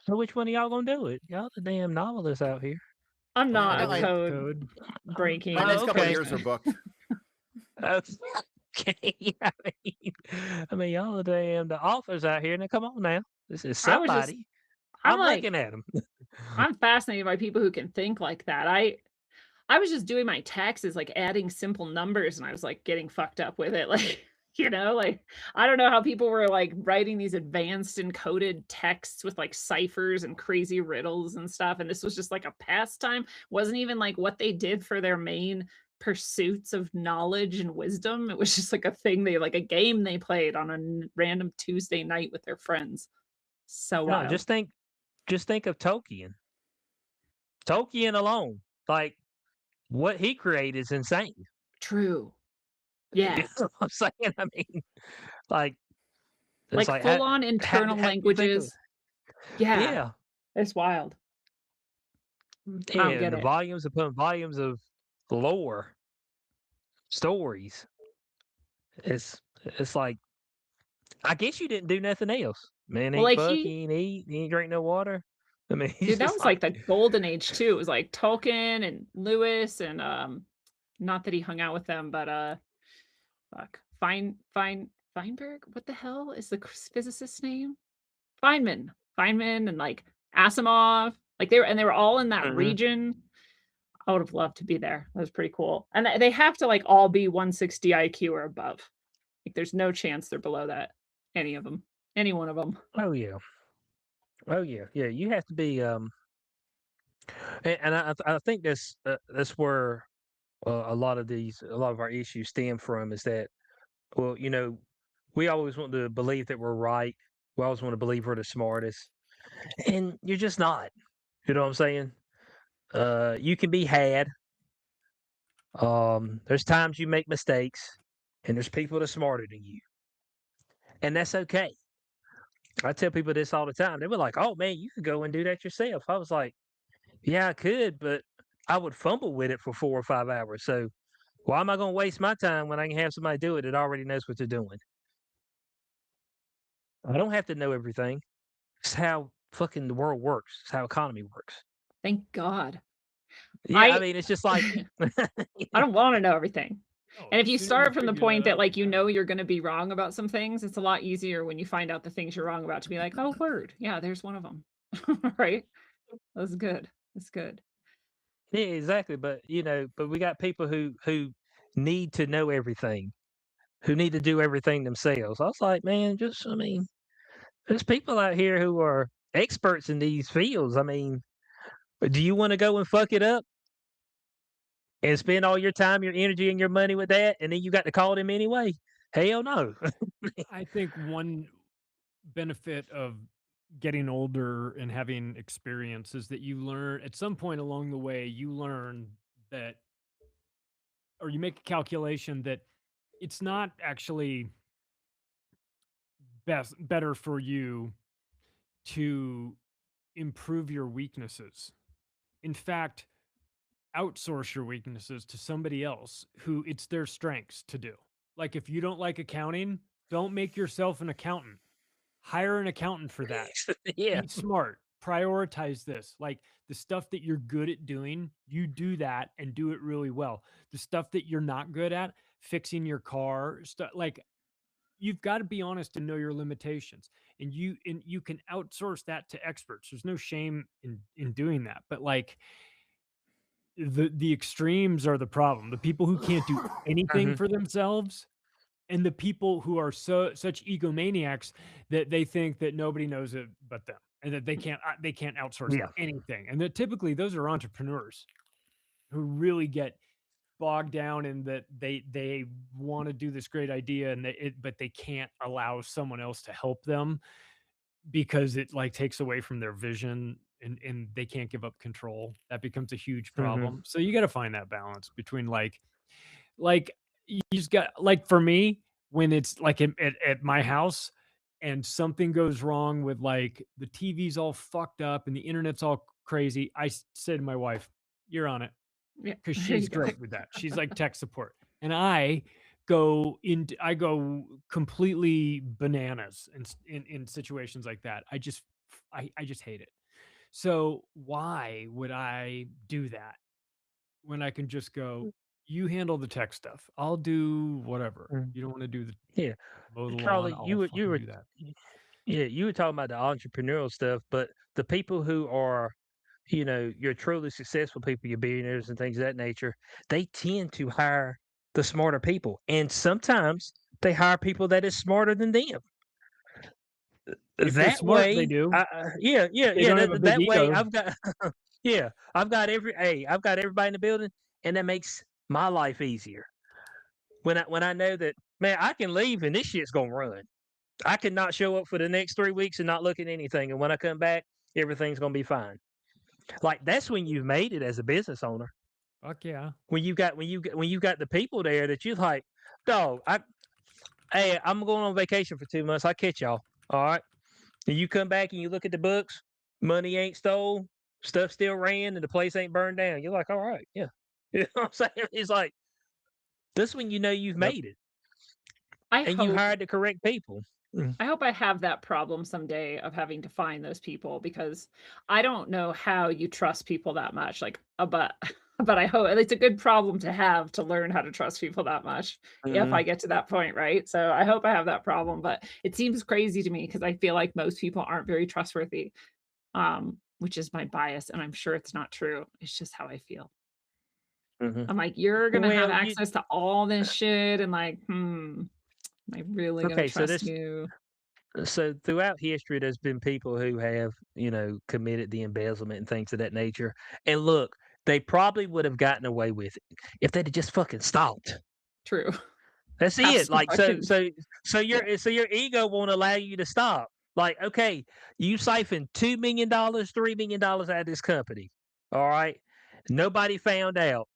So which one of y'all gonna do it? Y'all the damn novelists out here. I'm not a code breaking. My next couple of years are booked. Okay. I mean, y'all the authors out here. Now, come on now. This is somebody. I'm looking at them. I'm fascinated by people who can think like that. I was just doing my taxes, like adding simple numbers, and I was like getting fucked up with it. Like, you know, like I don't know how people were like writing these advanced encoded texts with like ciphers and crazy riddles and stuff. And this was just like a pastime. Wasn't even like what they did for their main pursuits of knowledge and wisdom. It was just like a thing like a game they played on a random Tuesday night with their friends. So wild. Just think of Tolkien. Tolkien alone, like what he created is insane. True. Yeah. You know what I'm saying? I mean, like full on internal languages. Yeah. It's wild. Yeah, and the volumes upon volumes of lore, stories. It's like, I guess you didn't do nothing else. Man, ain't fuck, he ain't eat, he ain't drink no water. I mean, dude, that was like the golden age too. It was like Tolkien and Lewis and not that he hung out with them, but Feinberg. What the hell is the physicist's name? Feynman and like Asimov. Like they were all in that region. I would have loved to be there. That was pretty cool. And they have to like all be 160 IQ or above. Like there's no chance they're below that. Any one of them. Oh yeah. Yeah. You have to be. And I think that's where a lot of our issues stem from, is that, well, you know, we always want to believe that we're right. We always want to believe we're the smartest, and you're just not. You know what I'm saying? You can be had. There's times you make mistakes, and there's people that are smarter than you, and that's okay. I tell people this all the time. They were like, "Oh man, you could go and do that yourself." I was like, "Yeah, I could, but I would fumble with it for 4 or 5 hours. So why am I going to waste my time when I can have somebody do it that already knows what they're doing?" I don't have to know everything. It's how fucking the world works. It's how economy works. Thank God. Yeah, I mean, it's just like I don't want to know everything. And if you start from the point that like you know you're going to be wrong about some things, it's a lot easier when you find out the things you're wrong about to be like, oh, word. Yeah, there's one of them. Right? That's good. That's good. Yeah, exactly. But you know, we got people who need to know everything, who need to do everything themselves. I was like, man, there's people out here who are experts in these fields. I mean, do you want to go and fuck it up and spend all your time, your energy, and your money with that, and then you got to call them anyway? Hell no. I think one benefit of getting older and having experience is that you learn at some point along the way, you learn that, or you make a calculation that it's not actually better for you to improve your weaknesses. In fact, outsource your weaknesses to somebody else who it's their strengths to do. Like if you don't like accounting, don't make yourself an accountant. Hire an accountant for that. Yeah. Be smart. Prioritize this. Like the stuff that you're good at doing, you do that and do it really well. The stuff that you're not good at, fixing your car, stuff like you've got to be honest and know your limitations. And you can outsource that to experts. There's no shame in doing that. But like the extremes are the problem. The people who can't do anything for themselves, and the people who are such egomaniacs that they think that nobody knows it but them. and that they can't outsource anything. And that typically those are entrepreneurs who really get bogged down in that they want to do this great idea and but they can't allow someone else to help them because it like takes away from their vision, and they can't give up control. That becomes a huge problem. So you got to find that balance between like you just got, like, for me, when it's like at my house and something goes wrong with like the TV's all fucked up and the internet's all crazy, I say to my wife, "You're on it," Yeah, because there you she's go. great with that. She's like tech support, and I go completely bananas in situations like that. I just hate it. So why would I do that when I can just go, you handle the tech stuff, I'll do whatever. You don't want to do the mow the lawn, Charlie, I'll you fucking were do that. you were talking about the entrepreneurial stuff, but the people who are, your truly successful people, your billionaires and things of that nature, they tend to hire the smarter people, and sometimes they hire people that is smarter than them. If they're That smart, they way, do. yeah. They don't have a big That way, ego. I've got, I've got everybody in the building, and that makes my life easier. When I know that, man, I can leave and this shit's gonna run. I can not show up for the next 3 weeks and not look at anything, and when I come back, everything's gonna be fine. Like, that's when you've made it as a business owner. Fuck yeah. When you got the people there that you're like, dog, hey, I'm going on vacation for 2 months. I'll catch y'all. All right. And you come back and you look at the books, money ain't stole, stuff still ran, and the place ain't burned down. You're like, all right, yeah. You know what I'm saying? It's like, this when you know you've made it. You hired the correct people. I hope I have that problem someday of having to find those people, because I don't know how you trust people that much. Like, but I hope it's a good problem to have, to learn how to trust people that much if I get to that point, right? So I hope I have that problem, but it seems crazy to me because I feel like most people aren't very trustworthy, which is my bias, and I'm sure it's not true. It's just how I feel. I'm like, you're gonna have access to all this shit, and like, am I really gonna trust you? So throughout history, there's been people who have, committed the embezzlement and things of that nature. And look, they probably would have gotten away with it if they'd have just fucking stopped. True. That's it. Like, so your ego won't allow you to stop. Like, okay, you siphoned $2 million, $3 million out of this company. All right. Nobody found out.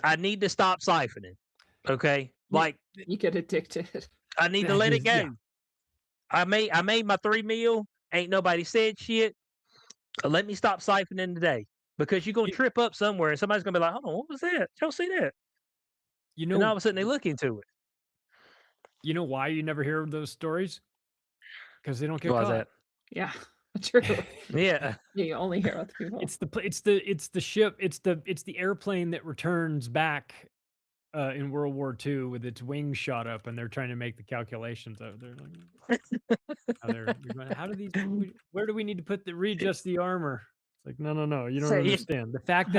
I need to stop siphoning. Okay. Like, you get addicted. I need to let it go. Yeah. I made my $3 million. Ain't nobody said shit. Let me stop siphoning today, because you're gonna trip up somewhere and somebody's gonna be like, hold on, what was that? Y'all see that? And all of a sudden they look into it. You know why you never hear those stories? Because they don't get caught. That? Yeah, true. Yeah. You only hear other people. It's the ship. It's the airplane that returns back in World War II with its wings shot up, and they're trying to make the calculations of. They're like, how do these? Where do we need to readjust the armor? It's like, no, you don't understand. The fact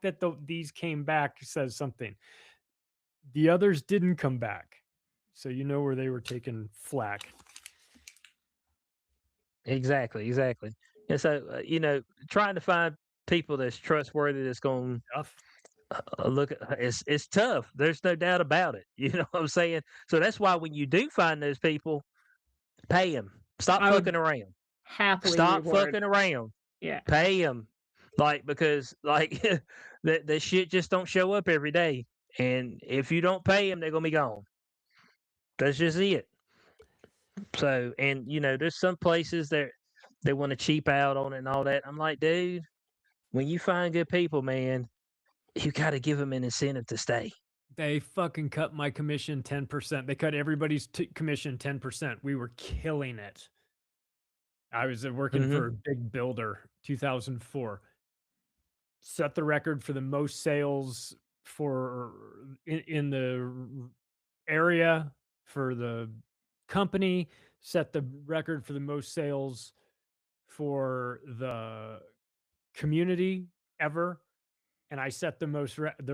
that these came back says something. The others didn't come back, so you know where they were taking flack. Exactly. And so, trying to find people that's trustworthy, that's going to look at it's tough. There's no doubt about it. You know what I'm saying? So that's why when you do find those people, pay them. Stop fucking around. Stop fucking around. Yeah. Pay them. Like, because like the shit just don't show up every day. And if you don't pay them, they're going to be gone. That's just it. So, and there's some places that they want to cheap out on it and all that. I'm like, dude, when you find good people, man, you got to give them an incentive to stay. They fucking cut my commission 10%. They cut everybody's commission 10%. We were killing it. I was working for a big builder, 2004. Set the record for the most sales in the area for the company. Set the record for the most sales for the community ever. And I set the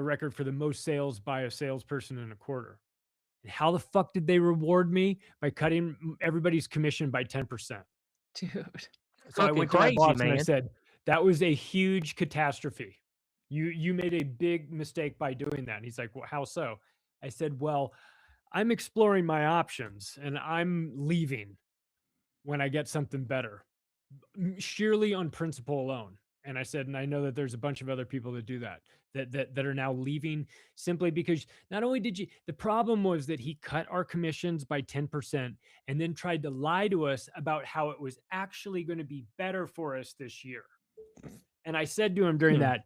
record for the most sales by a salesperson in a quarter. And how the fuck did they reward me? By cutting everybody's commission by 10%. Dude. So I went to my boss and I said, that was a huge catastrophe. You made a big mistake by doing that. And he's like, well, how so? I said, well, I'm exploring my options and I'm leaving when I get something better, sheerly on principle alone. And I said, and I know that there's a bunch of other people that do that are now leaving simply because not only did the problem was that he cut our commissions by 10% and then tried to lie to us about how it was actually going to be better for us this year. And I said to him during that,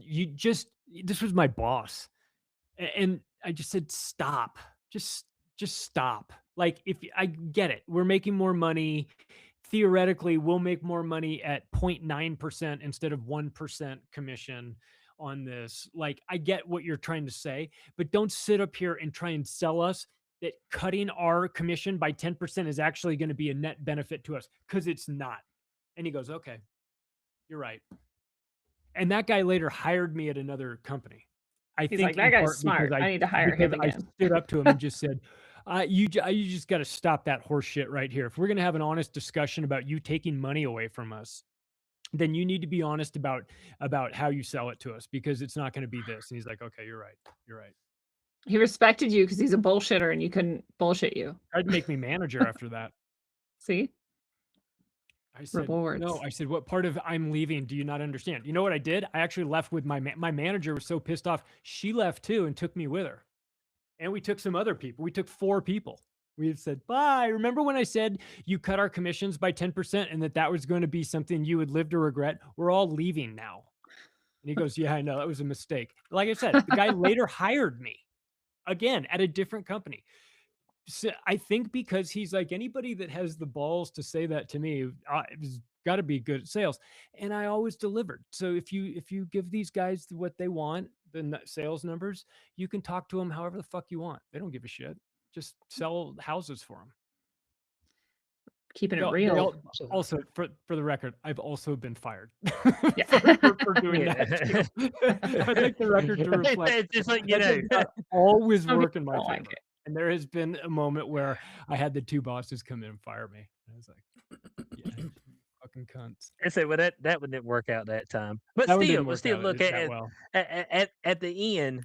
this was my boss. And I just said, stop, just stop. Like, if I get it, we're making more money. Theoretically, we'll make more money at 0.9% instead of 1% commission on this. Like, I get what you're trying to say, but don't sit up here and try and sell us that cutting our commission by 10% is actually going to be a net benefit to us, because it's not. And he goes, okay, you're right. And that guy later hired me at another company. He's like, that guy's smart. I need to hire him again. I stood up to him and just said, you just got to stop that horse shit right here. If we're going to have an honest discussion about you taking money away from us, then you need to be honest about how you sell it to us, because it's not going to be this. And he's like, okay, you're right. You're right. He respected you because he's a bullshitter and you couldn't bullshit you. Tried to make me manager after that. See? I said, rewards. No, I said, what part of I'm leaving do you not understand? You know what I did? I actually left with my manager was so pissed off. She left too and took me with her. And we took some other people. We took 4 people. We had said, bye. Remember when I said you cut our commissions by 10% and that was going to be something you would live to regret? We're all leaving now. And he goes, yeah, I know. That was a mistake. Like I said, the guy later hired me again at a different company. So I think because he's like, anybody that has the balls to say that to me, it's got to be good at sales. And I always delivered. So if you give these guys what they want, the sales numbers, you can talk to them however the fuck you want. They don't give a shit. Just sell houses for them. Keeping it real. Also, for the record, I've also been fired Yeah. for doing that too. I'd like the record to reflect. Just like, you know, always work in my favor. Like it. And there has been a moment where I had the 2 bosses come in and fire me. I was like, yeah, fucking cunts. I say, well, that one didn't work out that time. But That one still, didn't we'll work still out look that at well. at the end.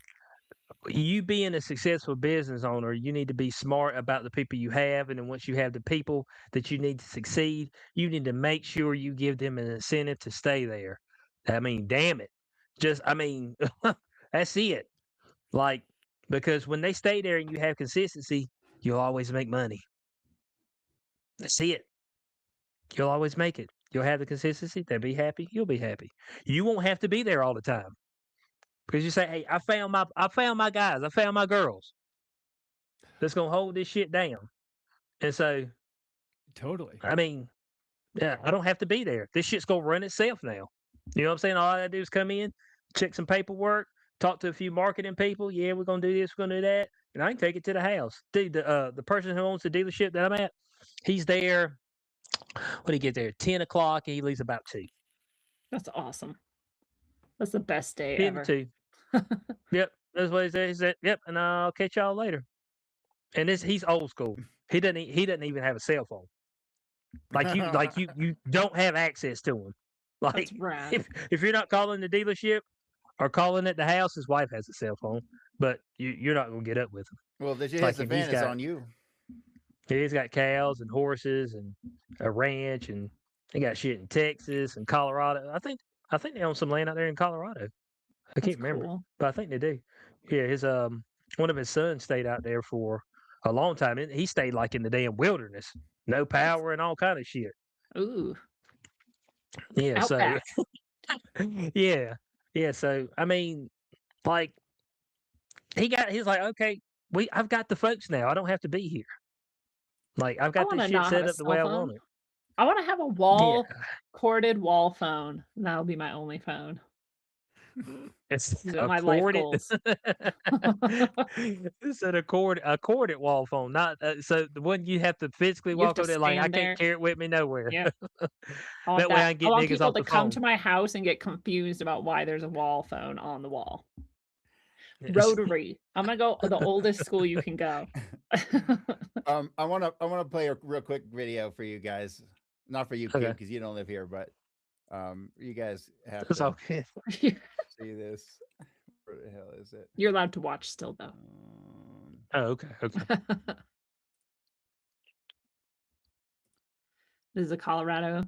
You being a successful business owner, you need to be smart about the people you have, and then once you have the people that you need to succeed, you need to make sure you give them an incentive to stay there. I mean, damn it, that's it. Like, because when they stay there and you have consistency, you'll always make money. That's it. You'll always make it. You'll have the consistency. They'll be happy. You'll be happy. You won't have to be there all the time. Because you say, hey, I found my guys, I found my girls that's gonna hold this shit down. And so Totally. I mean, yeah, I don't have to be there. This shit's gonna run itself now. You know what I'm saying? All I gotta do is come in, check some paperwork, talk to a few marketing people. Yeah, we're gonna do this, we're gonna do that, and I can take it to the house. Dude, the person who owns the dealership that I'm at, he's there. What do he get there? 10 o'clock, and he leaves about 2. That's awesome. That's the best day 10 ever. to 2. Yep, that's what he said. He said, "Yep," and I'll catch y'all later. And he's old school. He doesn't even have a cell phone. Like you don't have access to him. Like, That's rad. if you're not calling the dealership or calling at the house, his wife has a cell phone, but you're not gonna get up with him. Well, the Like, advantage is on you. He's got cows and horses and a ranch, and they got shit in Texas and Colorado. I think they own some land out there in Colorado. I can't remember, Cool. but I think they do. Yeah, his one of his sons stayed out there for a long time. And he stayed like in the damn wilderness, no power and all kind of shit. Ooh. Yeah, Outback. so yeah. So I mean, like, he's like, okay, I've got the folks now. I don't have to be here. Like, I've got this shit set up the way I want it. I want to have a corded wall phone. That'll be my only phone. It's my life goals. It's a corded wall phone, not so the one you have to physically walk over there. Like, I can't carry it with me nowhere. Yeah. That way I can get niggas off the phone. Come to my house and get confused about why there's a wall phone on the wall. Rotary. I'm gonna go the oldest school you can go. I want to play a real quick video for you guys. Not for you, Q, because you don't live here, but you guys have That's to okay. see this. Where the hell is it? You're allowed to watch still, though. Oh, okay. This is a Colorado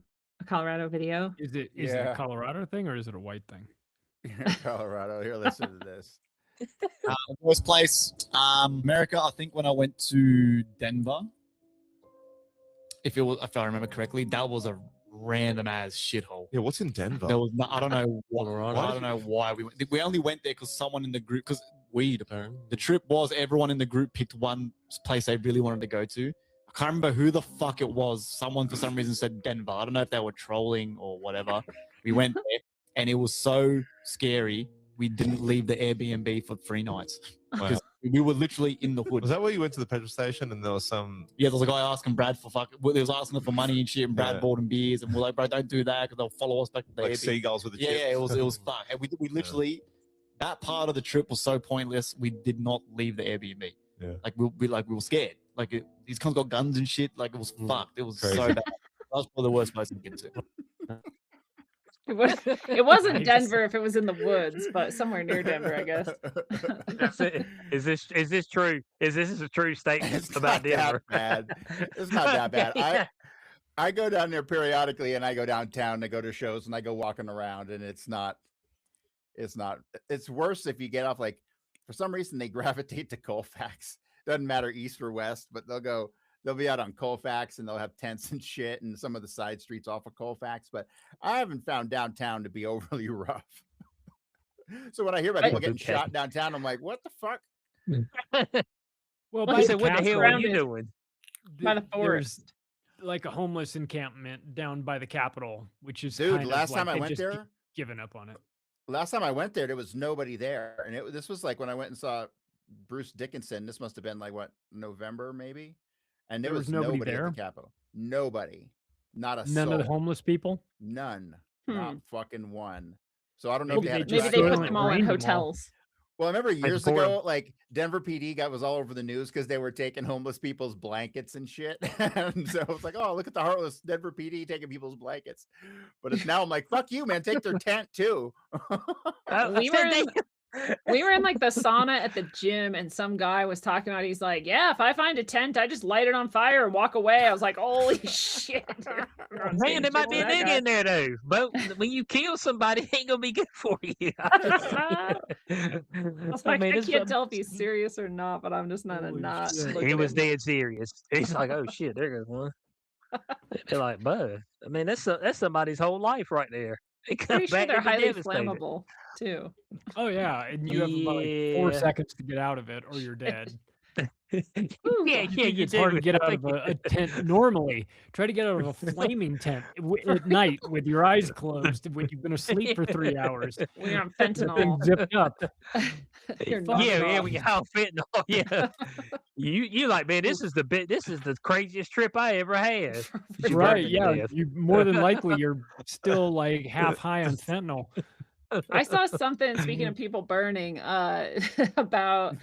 video. Is it a Colorado thing or is it a white thing? Colorado. Here, listen to this. Worst place, America. I think when I went to Denver, if I remember correctly, that was a random ass shithole. Yeah, what's in Denver? There was I don't know I don't know why we went. We only went there because someone in the group, because weed apparently. The trip was everyone in the group picked one place they really wanted to go to. I can't remember who the fuck it was. Someone for some reason said Denver. I don't know if they were trolling or whatever. We went there and it was so scary. We didn't leave the Airbnb for 3 nights. Wow. We were literally in the hood. Was that where you went to the petrol station and there was some... Yeah, there was a guy asking Brad for he was asking him for money and shit, and Brad bought him beers, and we're like, bro, don't do that because they'll follow us back to the like Airbnb. Seagulls with the chips. Yeah, it was fuck. And we literally, that part of the trip was so pointless. We did not leave the Airbnb. Yeah. Like we were scared. Like these cons got guns and shit. Like it was fucked. It was Crazy. so bad. That was probably the worst place to get to. It wasn't Denver if it was in the woods, but somewhere near Denver, I guess. That's it. Is this true? Is this a true statement about Denver? That bad. It's not that bad. I go down there periodically, and I go downtown to go to shows, and I go walking around, and it's worse if you get off, like, for some reason they gravitate to Colfax. Doesn't matter east or west, but they'll be out on Colfax and they'll have tents and shit and some of the side streets off of Colfax. But I haven't found downtown to be overly rough. So when I hear about people getting shot downtown, I'm like, what the fuck? Well, I said, what the hell are you doing? By the forest. Like a homeless encampment down by the Capitol, which is Dude, kind of last like time I went there, given up on it. Last time I went there was nobody there. And this was like when I went and saw Bruce Dickinson. This must have been like, what, November maybe? And there was nobody there at the Capitol. Nobody. Not a soul. None of the homeless people? None. Not fucking one. So I don't know if maybe they put them all in hotels. Well, I remember years ago, like Denver PD was all over the news because they were taking homeless people's blankets and shit. And so it's like, oh, look at the heartless Denver PD taking people's blankets. But it's now I'm like, fuck you, man. Take their tent too. We were in like the sauna at the gym, and some guy was talking about, he's like, yeah, if I find a tent, I just light it on fire and walk away. I was like, holy shit. Man, there might be a nigga in there though. But when you kill somebody, it ain't gonna be good for you. I can't tell if he's serious or not, but I'm just not a nut. He was dead serious. He's like, oh shit, there goes one. They're like, bud. I mean, that's somebody's whole life right there. Pretty sure they're highly flammable too. Oh yeah, and you have about like 4 seconds to get out of it, or you're dead. It's hard to get out of a tent normally. Try to get out of a flaming tent at night with your eyes closed when you've been asleep for 3 hours. We're on fentanyl. Zipped up. We got all fentanyl. Yeah, you like, man, this is the craziest trip I ever had. Right? Yeah, you more than likely you're still like half high on fentanyl. I saw something, speaking of people burning, about,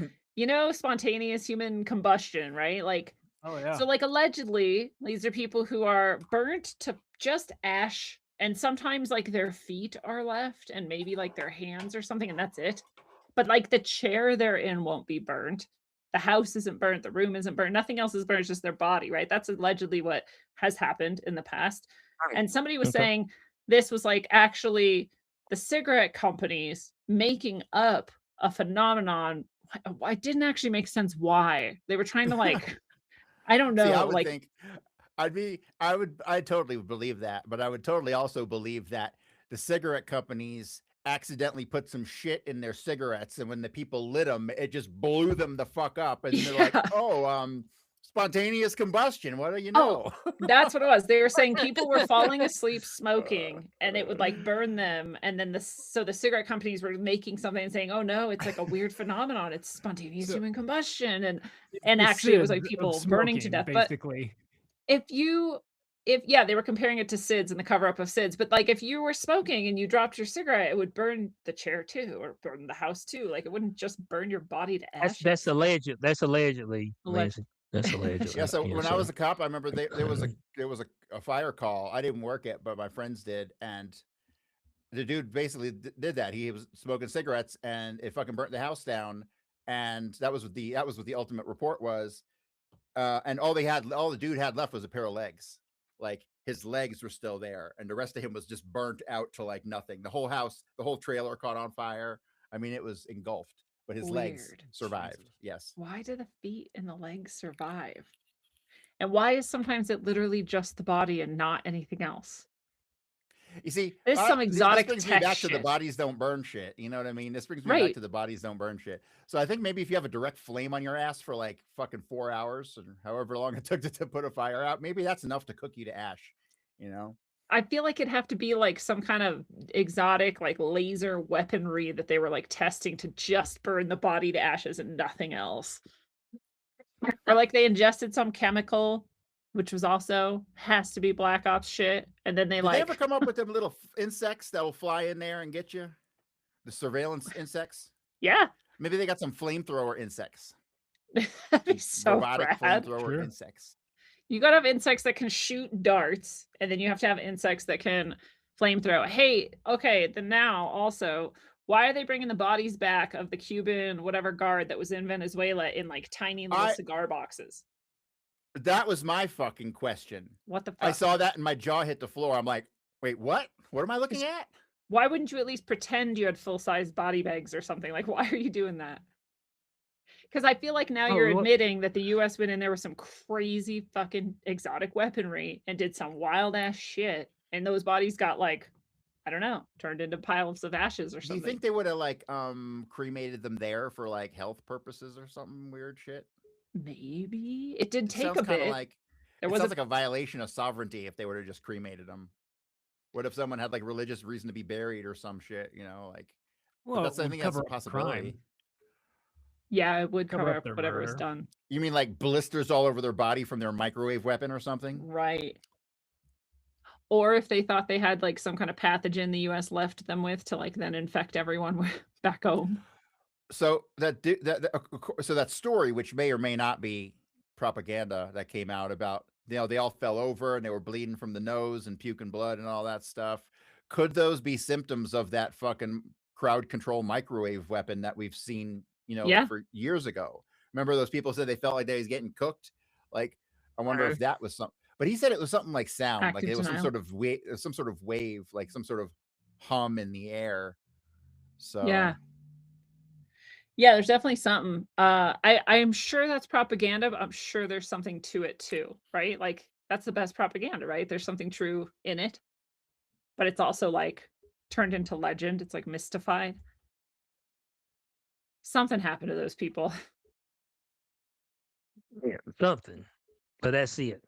spontaneous human combustion, right? Like, oh yeah. So like allegedly, these are people who are burnt to just ash, and sometimes like their feet are left and maybe like their hands or something, and that's it. But like the chair they're in won't be burnt. The house isn't burnt, the room isn't burnt, nothing else is burnt, it's just their body, right? That's allegedly what has happened in the past. And somebody was saying this was like actually the cigarette companies making up a phenomenon. It didn't actually make sense why. They were trying to like, I don't know. See, I would like, think I totally would believe that, but I would totally also believe that the cigarette companies accidentally put some shit in their cigarettes, and when the people lit them, it just blew them the fuck up. And they're like, oh, spontaneous combustion. What do you know? Oh, that's what it was. They were saying people were falling asleep smoking and it would like burn them. And then the cigarette companies were making something and saying, oh no, it's like a weird phenomenon. It's spontaneous human combustion. And actually it was like people burning to death. Basically. But they were comparing it to SIDS and the cover up of SIDS. But like if you were smoking and you dropped your cigarette, it would burn the chair too, or burn the house too. Like it wouldn't just burn your body to ash. That's allegedly. That's allegedly. Yeah. So when I was a cop, I remember there was a fire call. I didn't work it, but my friends did, and the dude basically did that. He was smoking cigarettes, and it fucking burnt the house down. And that was what the ultimate report was. And all the dude had left was a pair of legs. Like his legs were still there, and the rest of him was just burnt out to like nothing. The whole house, the whole trailer caught on fire. I mean, it was engulfed, but his legs survived. Jesus. Yes. Why do the feet and the legs survive? And why is sometimes it literally just the body and not anything else? You see, There's some exotic this brings tech me back to the shit. bodies don't burn shit. You know what I mean? This brings me Right. back to the bodies don't burn shit. So I think maybe if you have a direct flame on your ass for like fucking 4 hours or however long it took to put a fire out, maybe that's enough to cook you to ash. You know? I feel like it'd have to be like some kind of exotic, like laser weaponry that they were like testing to just burn the body to ashes and nothing else. Or like they ingested some chemical, which was also has to be Black Ops shit. And then they Did they ever come up with them little insects that will fly in there and get you? The surveillance insects? Yeah. Maybe they got some flamethrower insects. That'd be so robotic rad. flamethrower insects. You gotta have insects that can shoot darts, and then you have to have insects that can flamethrow. Hey, okay, then now also, why are they bringing the bodies back of the Cuban whatever guard that was in Venezuela in like tiny little cigar boxes? That was my fucking question. What the fuck? I saw that and my jaw hit the floor. I'm like, wait, what? What am I looking at? Why wouldn't you at least pretend you had full-size body bags or something? Like, why are you doing that? Because I feel like now you're admitting that the U.S. went in there with some crazy fucking exotic weaponry and did some wild ass shit, and those bodies got like, I don't know, turned into piles of ashes or something. Do you think they would have like cremated them there for like health purposes or something weird shit? Maybe it did take a bit. Like it sounds like a violation of sovereignty if they would have just cremated them. What if someone had like religious reason to be buried or some shit? You know, like. Well, I think that's a possibility. Yeah, it would cover up whatever was done. You mean like blisters all over their body from their microwave weapon or something? Right. Or if they thought they had like some kind of pathogen the US left them with to like then infect everyone back home. So that story, which may or may not be propaganda that came out about, you know, they all fell over and they were bleeding from the nose and puking blood and all that stuff. Could those be symptoms of that fucking crowd control microwave weapon that we've seen, you know, for years ago? Remember those people said they felt like they was getting cooked? Like, I wonder if that was something. But he said it was something like sound, like it was some sort of wave, like some sort of hum in the air. So yeah, there's definitely something. I am sure that's propaganda, but I'm sure there's something to it too, right? Like that's the best propaganda, right? There's something true in it, but it's also like turned into legend. It's like mystified. Something happened to those people. Yeah, something. But that's it.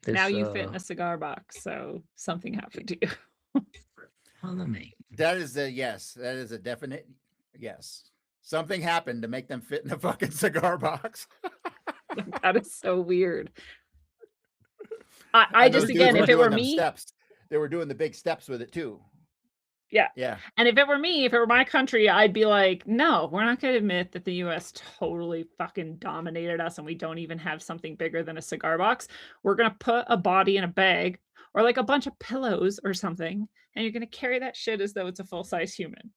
Now you fit in a cigar box, so something happened to you. That is a yes. That is a definite yes. Something happened to make them fit in a fucking cigar box. That is so weird. I just, again, if it were me, they were doing the big steps with it too. Yeah. Yeah. And if it were me, if it were my country, I'd be like, no, we're not going to admit that the US totally fucking dominated us and we don't even have something bigger than a cigar box. We're going to put a body in a bag or like a bunch of pillows or something, and you're going to carry that shit as though it's a full-size human.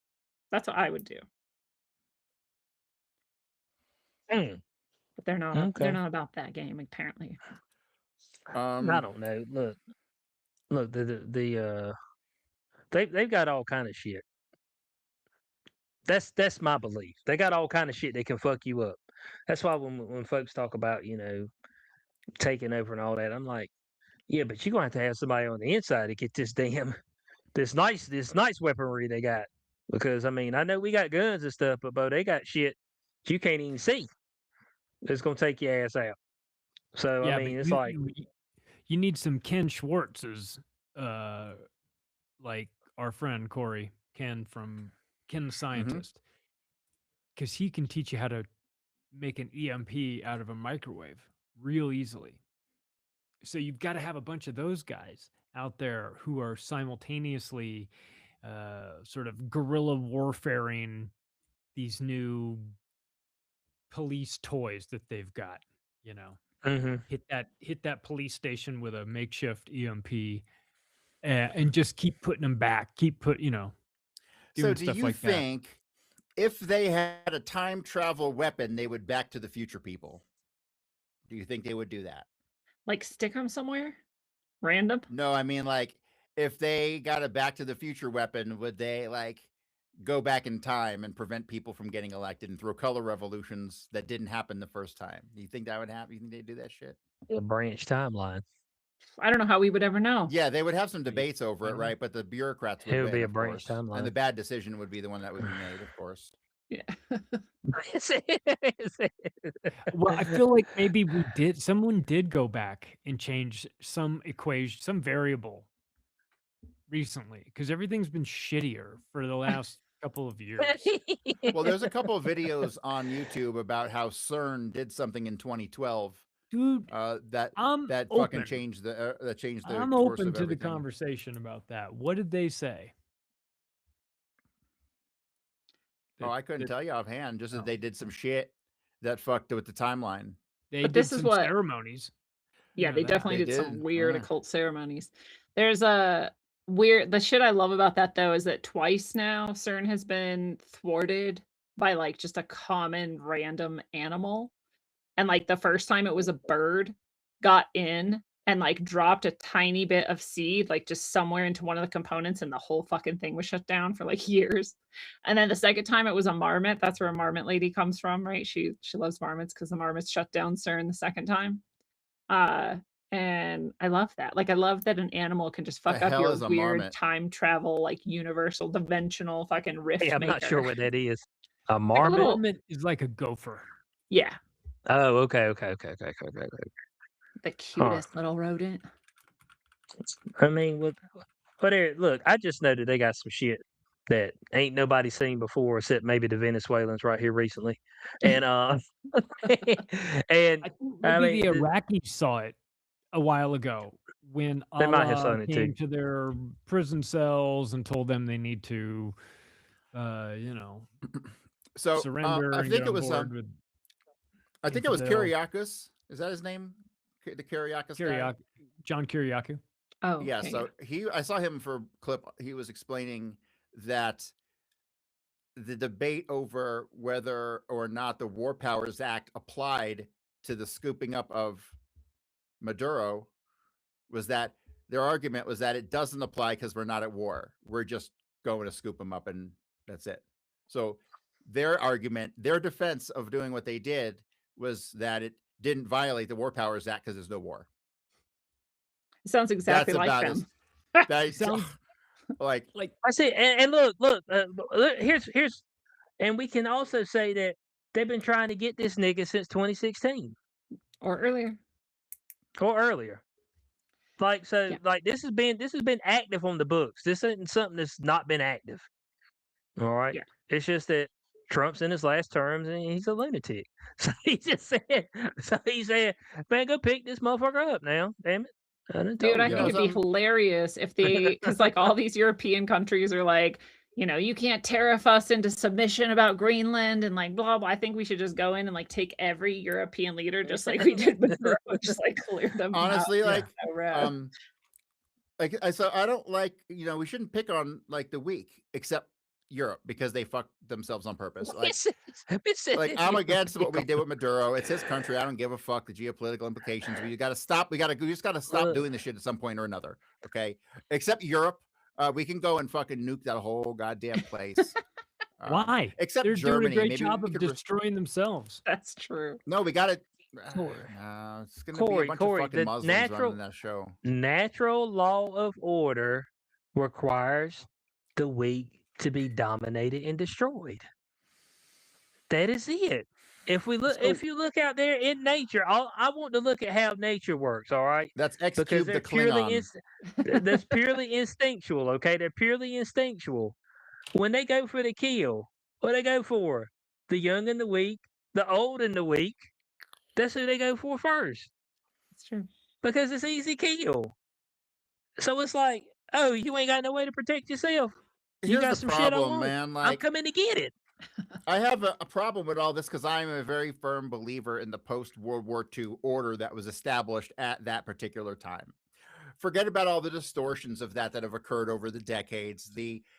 That's what I would do. But they're not. They're not about that game, apparently. I don't know. Look. They've got all kind of shit. That's my belief. They got all kind of shit that can fuck you up. That's why when folks talk about, you know, taking over and all that, I'm like, yeah, but you're gonna have to have somebody on the inside to get this nice weaponry they got. Because I mean, I know we got guns and stuff, but they got shit you can't even see. It's gonna take your ass out. So yeah, I mean, it's like you need some Ken Schwartz's, like our friend Cory, Ken the Scientist, because he can teach you how to make an EMP out of a microwave real easily. So you've got to have a bunch of those guys out there who are simultaneously sort of guerrilla warfaring these new police toys that they've got, you know. hit that police station with a makeshift EMP, and just keep putting them back. Keep doing So do stuff you like that. think if they had a time travel weapon, they would Back to the Future people? Do you think they would do that? Like stick them somewhere? Random? No, I mean like if they got a Back to the Future weapon, would they like go back in time and prevent people from getting elected and throw color revolutions that didn't happen the first time? Do you think that would happen? You think they'd do that shit? A branch timeline. I don't know how we would ever know. Yeah, they would have some debates over it, right? But the bureaucrats would It would win, be a of branch course. timeline. And the bad decision would be the one that would be made, of course. Yeah. Well, I feel like maybe someone did go back and change some equation, some variable recently, because everything's been shittier for the last couple of years. Well, there's a couple of videos on YouTube about how CERN did something in 2012. Dude, that open. fucking changed the I'm course open of to the everything. conversation about that. What did they say? Oh, I couldn't tell you offhand. Just that they did some shit that fucked with the timeline. They did some ceremonies. Yeah, they definitely did some weird Yeah. occult ceremonies. There's a weird. The shit I love about that though is that twice now CERN has been thwarted by like just a common random animal, and like the first time it was a bird got in and like dropped a tiny bit of seed like just somewhere into one of the components, and the whole fucking thing was shut down for like years. And then the second time it was a marmot. That's where a marmot lady comes from, right? She loves marmots because the marmots shut down CERN the second time. And I love that. Like I love that an animal can just fuck The up hell your is a weird marmot? time travel, like universal dimensional fucking rift Yeah, I'm maker. not sure what that is. A A marmot? marmot is like a gopher. Yeah, Oh, okay. the cutest little rodent. I mean, whatever. Look, I just noted they got some shit that ain't nobody seen before, except maybe the Venezuelans right here recently, and and I think maybe the Iraqis saw it a while ago when They might have Allah seen it came too. to their prison cells and told them they need to, So surrender. I and think get it on was board with I think it was infidel. Kyriakis. Is that his name? The Kyriakis guy? John Kiriakou. Oh, Yeah, okay, so I saw him for a clip. He was explaining that the debate over whether or not the War Powers Act applied to the scooping up of Maduro was that their argument was that it doesn't apply because we're not at war. We're just going to scoop them up and that's it. So their argument, their defense of doing what they did was that it didn't violate the War Powers Act because there's no war. It sounds exactly That's like about them. That sounds like I see, and look, here's, and we can also say that they've been trying to get this nigga since 2016 or earlier. Like like this has been active on the books. This isn't something that's not been active. All right, it's just that Trump's in his last terms and he's a lunatic. So he said, man, go pick this motherfucker up now. Damn it. Dude, I think it'd be hilarious if because like all these European countries are like, you can't tariff us into submission about Greenland and like blah blah. I think we should just go in and like take every European leader just like we did with just like clear them. Honestly, out. like, So rad. so I don't like, we shouldn't pick on like the weak, except Europe, because they fucked themselves on purpose. Like I'm against what we did with Maduro. It's his country. I don't give a fuck the geopolitical implications. We got to stop. We just got to stop doing this shit at some point or another. Okay, except Europe. We can go and fucking nuke that whole goddamn place. Why? Except They're Germany. doing a great Maybe job we of could destroying themselves. That's true. No, we got it. It's gonna be a bunch of fucking Muslims running that show. Natural law of order requires the weak to be dominated and destroyed. That is it. If you look out there in nature, I want to look at how nature works. All right, that's because they're that's purely instinctual. Okay, they're purely instinctual. When they go for the kill, what do they go for? The young and the weak, the old and the weak. That's who they go for first. That's true. Because it's easy kill. So it's like, oh, you ain't got no way to protect yourself. You got some shit I want. man. I'm coming to get it. I have a problem with all this because I'm a very firm believer in the post-World War II order that was established at that particular time. Forget about all the distortions of that have occurred over the decades.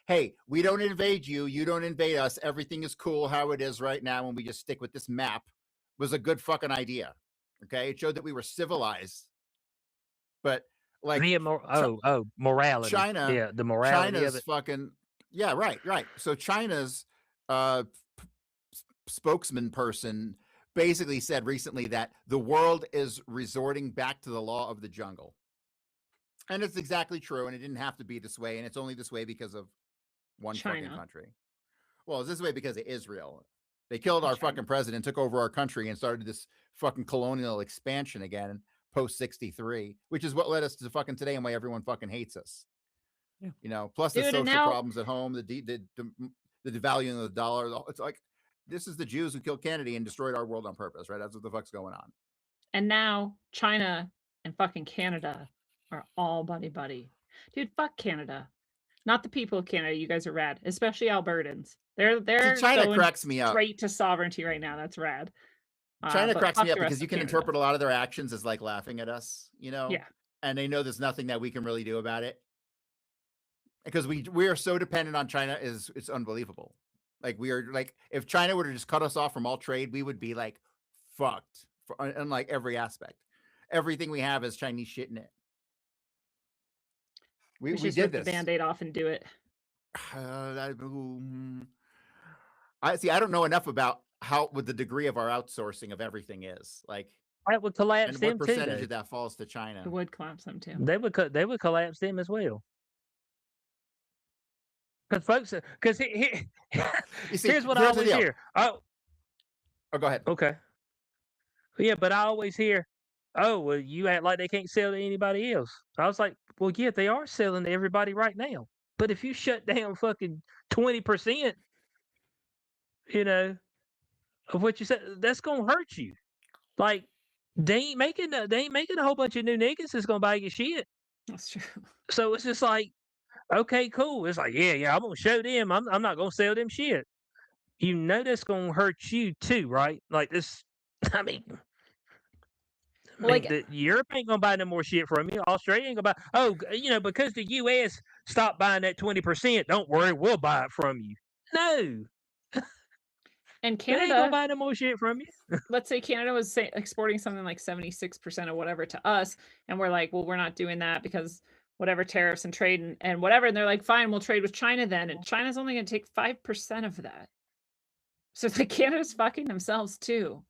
Hey, we don't invade you, you don't invade us, everything is cool how it is right now, and we just stick with this map was a good fucking idea. Okay, it showed that we were civilized. But like morality. China, yeah, the morality China's of it. fucking right. So China's spokesman person basically said recently that the world is resorting back to the law of the jungle. And it's exactly true, and it didn't have to be this way, and it's only this way because of one fucking country. Well, it's this way because of Israel. They killed our fucking president, took over our country, and started this fucking colonial expansion again post 63, which is what led us to fucking today and why everyone fucking hates us. Yeah. You know, plus the social problems at home, the devaluing of the dollar. It's like, this is the Jews who killed Kennedy and destroyed our world on purpose, right? That's what the fuck's going on. And now China and fucking Canada are all buddy. Dude, fuck Canada. Not the people of Canada. You guys are rad, especially Albertans. They're China going cracks me up straight to sovereignty right now. That's rad. China cracks me up because you can interpret a lot of their actions as like laughing at us, you know? Yeah. And they know there's nothing that we can really do about it. Because we are so dependent on China, it's unbelievable. Like we are like, if China were to just cut us off from all trade, we would be like fucked in like every aspect. Everything we have is Chinese shit in it. We just did rip the Band-Aid off and do it. I don't know enough about what the degree of our outsourcing of everything is. Like that would collapse and them what too. Percentage of that falls to China? It would collapse them too. They would collapse them as well. Because folks, because here's what I always hear. Oh, go ahead. Okay. Yeah, but I always hear, oh, well, you act like they can't sell to anybody else. I was like, well, yeah, they are selling to everybody right now. But if you shut down fucking 20%, you know, of what you said, that's gonna hurt you. Like they ain't making a whole bunch of new niggas that's gonna buy your shit. That's true. So it's just like, okay, cool. It's like, yeah, I'm gonna show them. I'm not gonna sell them shit. You know that's gonna hurt you too, right? Like this. I mean, Europe ain't gonna buy no more shit from you. Australia ain't gonna buy. Oh, you know, because the U.S. stopped buying that 20%. Don't worry, we'll buy it from you. No. And Canada ain't gonna buy no more shit from you. Let's say Canada was exporting something like 76% or whatever to us, and we're like, well, we're not doing that because whatever tariffs and trade and whatever. And they're like, fine, we'll trade with China then. And China's only going to take 5% of that. So it's like Canada's fucking themselves too.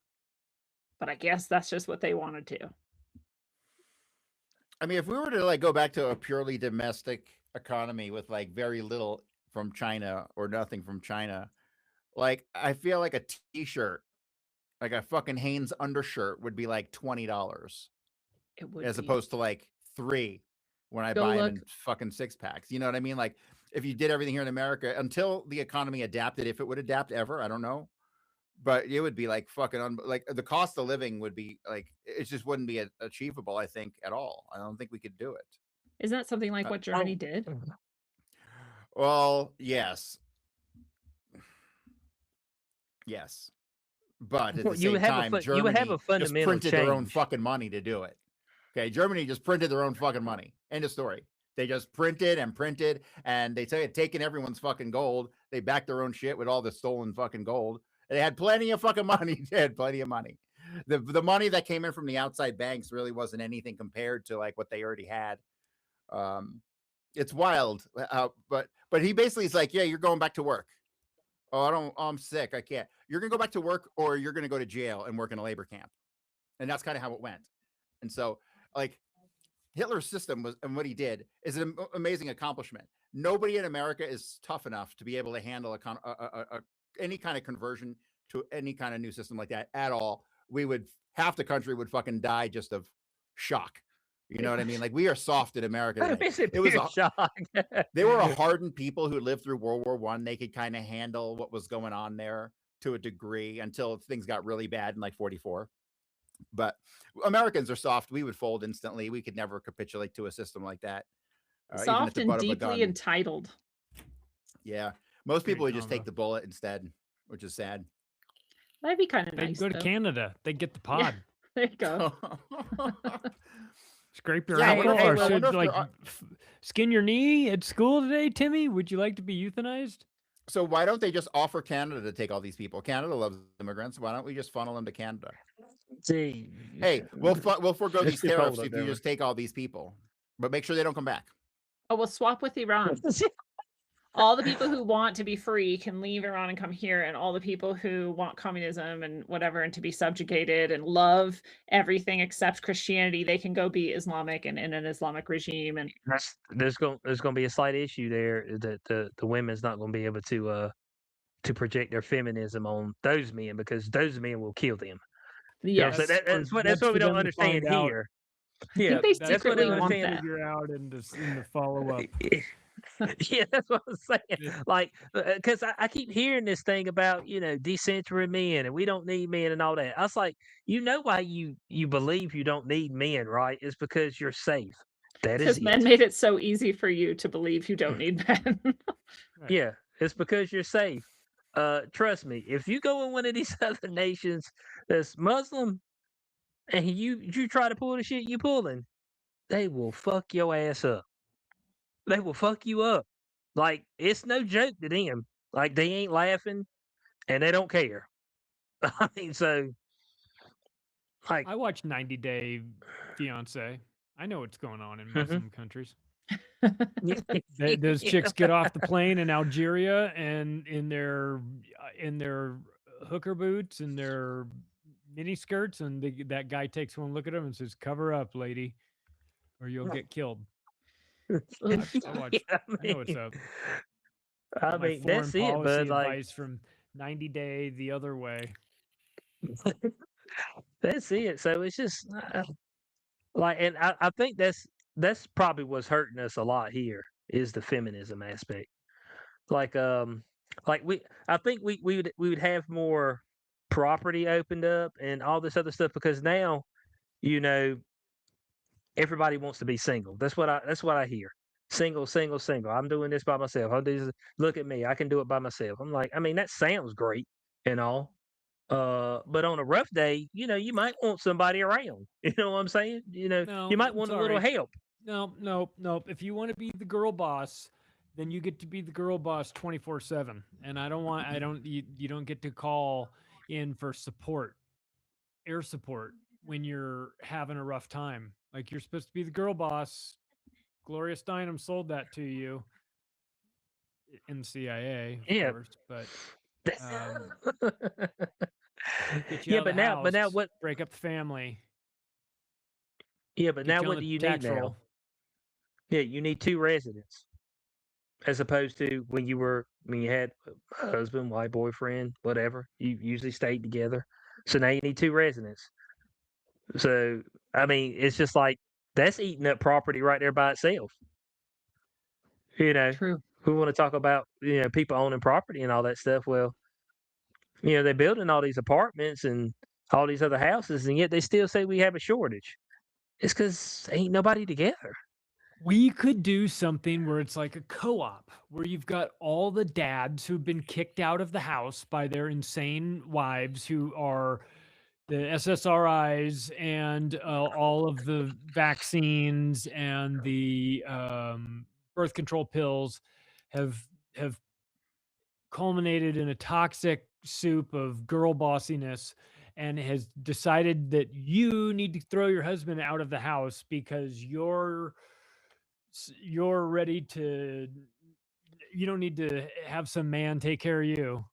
But I guess that's just what they want to do. I mean, if we were to like go back to a purely domestic economy with like very little from China or nothing from China, like I feel like a t-shirt, like a fucking Hanes undershirt would be like $20. It would as opposed to like $3 when I buy them in fucking 6-packs. You know what I mean? Like if you did everything here in America until the economy adapted, if it would adapt ever, I don't know. But it would be like fucking like the cost of living would be like it just wouldn't be achievable, I think, at all. I don't think we could do it. Isn't that something like what Germany did? Well, yes. Yes. But at the same time, Germany just printed their own fucking money to do it. Okay, Germany just printed their own fucking money. End of story. They just printed, and they taken everyone's fucking gold. They backed their own shit with all the stolen fucking gold. They had plenty of fucking money. They had plenty of money. The money that came in from the outside banks really wasn't anything compared to like what they already had. It's wild. But he basically is like, yeah, you're going back to work. Oh, I'm sick. I can't. You're going to go back to work or you're going to go to jail and work in a labor camp. And that's kind of how it went. And so like Hitler's system was, and what he did is an amazing accomplishment. Nobody in America is tough enough to be able to handle any kind of conversion to any kind of new system like that at all. Half the country would fucking die just of shock. You know what I mean? Like we are soft in America. It was a shock. They were a hardened people who lived through World War I. They could kind of handle what was going on there to a degree until things got really bad in like 44. But Americans are soft. We would fold instantly. We could never capitulate to a system like that. Soft and deeply entitled. Yeah. Most people would just take the bullet instead. which is sad. That'd be kind of They nice. go to though. Canada. They get the pod. There you go. Scrape your Yeah, ankle hey, or well, I wonder if like there are- skin your knee at school today, Timmy? Would you like to be euthanized? So why don't they just offer Canada to take all these people? Canada loves immigrants. Why don't we just funnel them to Canada? See, Hey, we'll forego It's these too cold tariffs up if there, you man. just take all these people, but make sure they don't come back. Oh, we'll swap with Iran. All the people who want to be free can leave Iran and come here, and all the people who want communism and whatever and to be subjugated and love everything except Christianity, they can go be Islamic and in an Islamic regime. And there's going to be a slight issue there that the women's not going to be able to project their feminism on those men because those men will kill them. You know what I'm yes, saying? That's what we don't understand here. I Yeah, think they that's what secretly I want understand. that. Figure out in the follow up. Yeah, that's what I'm saying. Like, because I keep hearing this thing about decentering men and we don't need men and all that. I was like, why you believe you don't need men, right? It's because you're safe. That is Because men it. made it so easy for you to believe you don't need men. Right. Yeah, it's because you're safe. Trust me, if you go in one of these other nations that's Muslim and you try to pull the shit you pulling, they will fuck your ass up. They will fuck you up. Like, it's no joke to them. Like, they ain't laughing and they don't care. I mean, so, like, I watched 90 Day Fiance. I know what's going on in Mhm. Muslim countries. Those chicks get off the plane in Algeria and in their hooker boots and their mini skirts, and that guy takes one look at them and says, "Cover up, lady, or you'll get killed." I watched. Yeah, I know what's up. I Got my mean, foreign that's it, policy but like, advice from 90 Day the other way. that's it. So it's just like, and I think that's probably what's hurting us a lot here is the feminism aspect. Like I think we would have more property opened up and all this other stuff because now you know everybody wants to be single. That's what I hear. Single, single, single. I'm doing this by myself. I'm doing this, look at me. I can do it by myself. I'm like, I mean, that sounds great and all. But on a rough day, you might want somebody around. You know what I'm saying? No, You might want a little sorry. help. No. If you want to be the girl boss, then you get to be the girl boss 24/7. And you don't get to call in for support, air support when you're having a rough time. Like, you're supposed to be the girl boss. Gloria Steinem sold that to you in the CIA, of Yeah. course, but get you Yeah, out of the but now house, what? break up the family. Yeah, but Get now you on what the do you tax need now? roll. Yeah, you need 2 residents as opposed to when you had a husband, wife, boyfriend, whatever. You usually stayed together. So now you need 2 residents. So I mean, it's just like that's eating up property right there by itself. True. We want to talk about people owning property and all that stuff. Well, they're building all these apartments and all these other houses, and yet they still say we have a shortage. It's because ain't nobody together. We could do something where it's like a co-op where you've got all the dads who've been kicked out of the house by their insane wives who are the SSRIs and all of the vaccines and the birth control pills have culminated in a toxic soup of girl bossiness and has decided that you need to throw your husband out of the house because you're ready to, you don't need to have some man take care of you.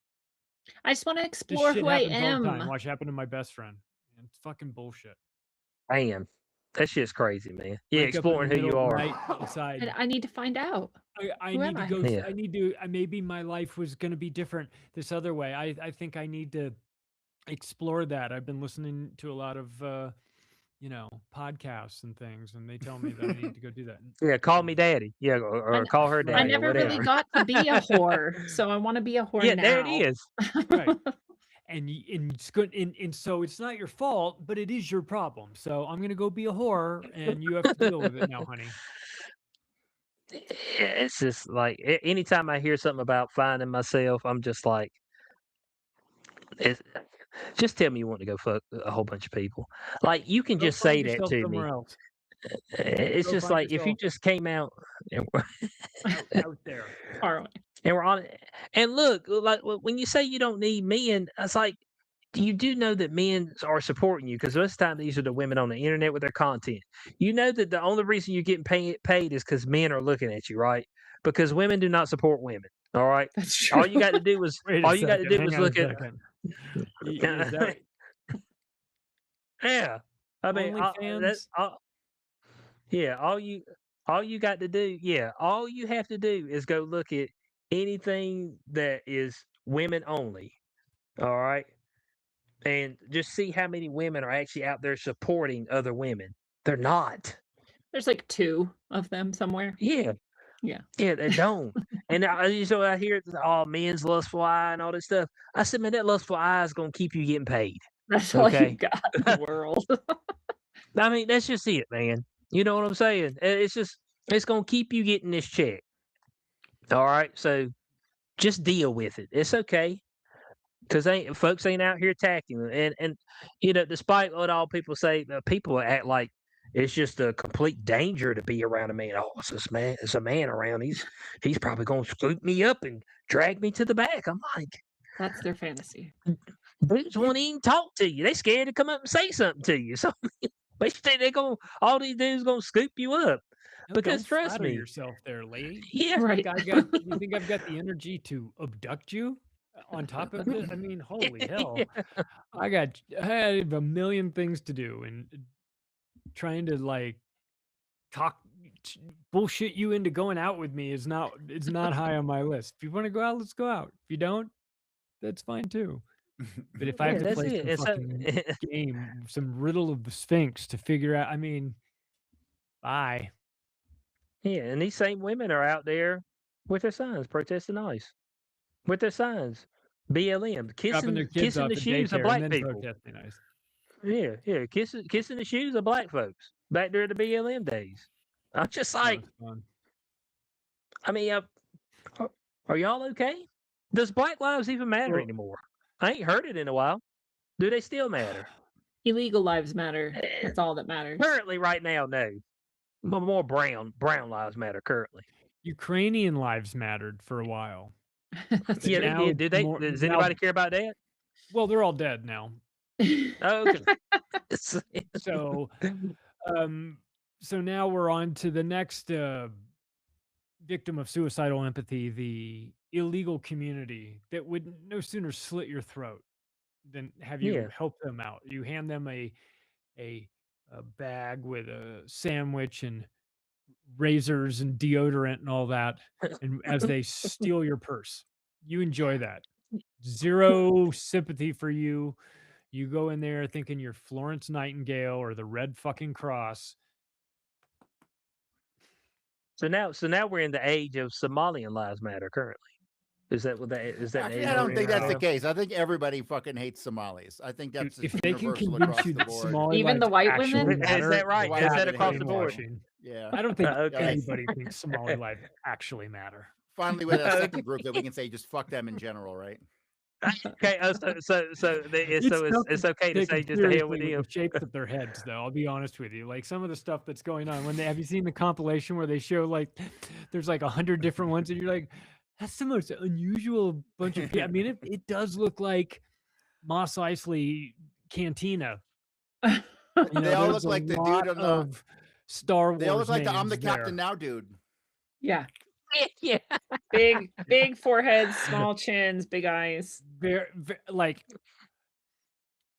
I just want to This explore shit who I happens all the time. am. Watch happen to my best friend. It's fucking bullshit. Man, that shit's crazy, man. Yeah, Wake up in exploring the who you middle of the are. night, decide I need to find out. I Who need am to I? go. Yeah. I need to. Maybe my life was going to be different this other way. I think I need to explore that. I've been listening to a lot of podcasts and things, and they tell me that I need to go do that. Yeah, call me daddy. Yeah, or call her daddy. I or never whatever. really got to be a whore, so I want to be a whore Yeah, now. there it is. Right. And it's good, and so it's not your fault, but it is your problem. So I'm gonna go be a whore, and you have to deal with it now, honey. Yeah, it's just like anytime I hear something about finding myself, I'm just like, It's, just tell me you want to go fuck a whole bunch of people. Like you can Go just find say that yourself to me. somewhere else. It's Go just find like if you yourself just came out and out there. Far away. and we're on and look, like when you say you don't need men, it's like you do know that men are supporting you because most of the time these are the women on the internet with their content. You know that the only reason you're getting paid is because men are looking at you, right? Because women do not support women. All right. That's true. All you got to do was Wait a all you got to second. do Hang was on a look at second. Is that yeah. I mean, OnlyFans? yeah. All you got to do, yeah. All you have to do is go look at anything that is women only. All right. And just see how many women are actually out there supporting other women. They're not. There's like 2 of them somewhere. Yeah. Yeah. Yeah, they don't. And so I hear men's lustful eye and all this stuff. I said, man, that lustful eye is gonna keep you getting paid. That's all you Okay. got in the world. I mean, that's just it, man. You know what I'm saying? It's gonna keep you getting this check. All right. So just deal with it. It's okay. Because folks ain't out here attacking them. And despite what all people say, people act like it's just a complete danger to be around a man. Oh, it's a man around. He's probably gonna scoop me up and drag me to the back. I'm like, That's their fantasy. dudes won't even talk to you. They scared to come up and say something to you. So they think all these dudes gonna scoop you up. No, Because don't trust flatter me, yourself there, lady. yeah, Right. You think I've got the energy to abduct you? On top of this, I mean, holy hell! I have a million things to do, and trying to like bullshit you into going out with me is not. It's not high on my list. If you want to go out, let's go out. If you don't, that's fine too. But if I have to that's play it. some fucking game, some riddle of the Sphinx to figure out, I mean, bye. Yeah, and these same women are out there with their signs protesting ICE. With their signs, BLM, Dropping their kids kissing off the at shoes of daycare black and then people. protesting ICE. Yeah, kissing the shoes of black folks back during the BLM days. I'm just like, That was fun. I mean, are y'all okay? Does Black Lives even matter Well- anymore? I ain't heard it in a while. Do they still matter? Illegal lives matter. That's all that matters. Currently, right now, no. More brown lives matter currently. Ukrainian lives mattered for a while. That's Yeah, now they did. Does anybody care about that? Well, they're all dead now. Oh, okay. So, so now we're on to the next victim of suicidal empathy, the illegal community that would no sooner slit your throat than have you Yeah. help them out. You hand them a bag with a sandwich and razors and deodorant and all that, and as they steal your purse, you enjoy that. Zero sympathy for you. You go in there thinking you're Florence Nightingale or the Red fucking Cross. So now we're in the age of Somalian lives matter currently. Is that what that is? That Actually, age I we're don't in think right that's the now? case. I think everybody fucking hates Somalis. I think that's If they can universal convince across you the that board. Somali Even the lives white actually women? Is matter, that right? White Is that women across hate the them. board? brainwashing. Yeah. I don't think Okay. anybody thinks Somali lives actually matter. Finally, we have a second group that we can say just fuck them in general, right? Okay. It's okay to Taken say just the hell with seriously him. the shapes of their heads, though. I'll be honest with you. Like some of the stuff that's going on have you seen the compilation where they show like there's like 100 different ones, and you're like, that's the most unusual bunch of people. I mean, it does look like Mos Eisley Cantina. You know, They all there's look like a the dude lot on the. of Star Wars. They all look like the I'm the names there. captain now dude. Yeah. Yeah. Big foreheads, small chins, big eyes. Very, like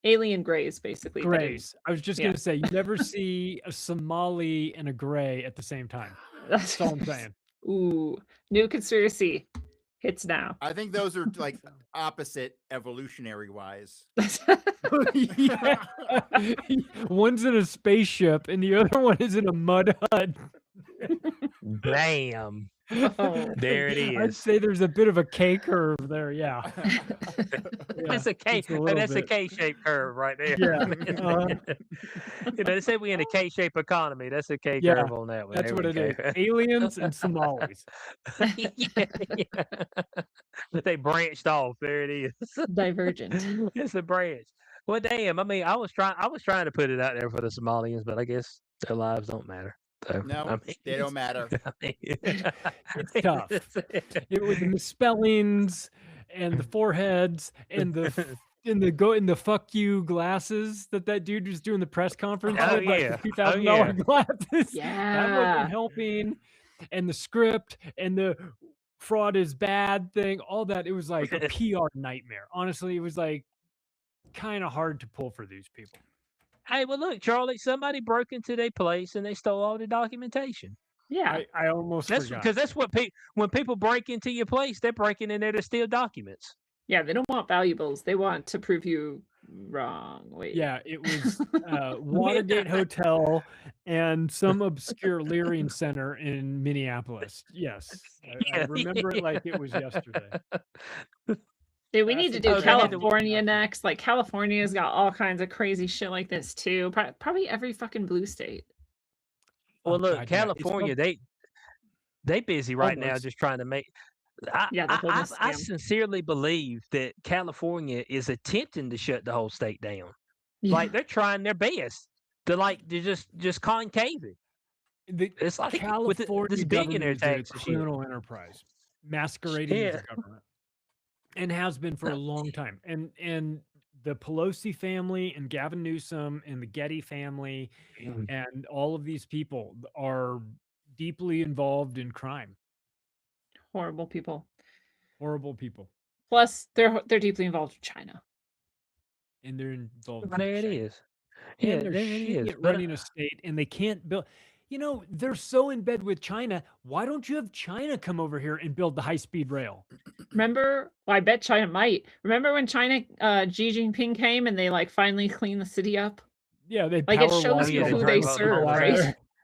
Alien grays, basically. but in- grays. I was just yeah. gonna say, you never see a Somali and a gray at the same time. That's all I'm saying. Ooh, new conspiracy hits now. I think those are like opposite evolutionary wise. Yeah. One's in a spaceship and the other one is in a mud hut. Damn. Oh. There it I'd is. say there's a bit of a K curve there. Yeah. That's a K. just a little That's a bit. K-shaped curve right there. Yeah. They say we in a K-shaped economy. That's a K Yeah, curve on that one. that's There what we it go. is. Aliens and Somalis. Yeah. They branched off. There it is. Divergent. It's a branch. Well, damn. I mean, I was trying to put it out there for the Somalians, but I guess their lives don't matter. So, No, I mean, they don't matter. I mean, It's tough. It was the misspellings and the foreheads and the fuck you glasses that dude was doing the press conference Oh, with, yeah. like the Oh, $2,000 yeah. glasses. That Yeah. wasn't helping. And the script and the fraud is bad thing, all that. It was like a PR nightmare. Honestly, it was like kind of hard to pull for these people. Hey, well, look, Charlie, somebody broke into their place and they stole all the documentation. Yeah. I almost That's forgot. because that's what when people break into your place, they're breaking in there to steal documents. Yeah, they don't want valuables. They want to prove you wrong. Wait. Yeah, it was Watergate Hotel and some obscure Leering Center in Minneapolis. Yes, I remember it like it was yesterday. Dude, we need to do Oh, they had to- California next. Like California's got all kinds of crazy shit like this too. Probably every fucking blue state. Well, Oh, look, God, yeah, it's California, they busy right now Almost. just trying to make. Yeah, the homeless I scam. sincerely believe that California is attempting to shut the whole state down. Yeah. Like they're trying their best to just concave it. It's like with California this billionaire government is tax a and shit. criminal enterprise masquerading as Yeah. a government, and has been for a long time. And the Pelosi family and Gavin Newsom and the Getty family and all of these people are deeply involved in crime. Horrible people. Horrible people, Plus, they're deeply involved with China. and they're involved. There in it China. is. Yeah, And they're there it shitty is. at But, running a state, and they can't build. You know, they're so in bed with China. Why don't you have China come over here and build the high-speed rail? Remember? Well, I bet China might. Remember when China, Xi Jinping came and they like finally cleaned the city up? Yeah, they Like it power shows washed you all who the they people serve, out right?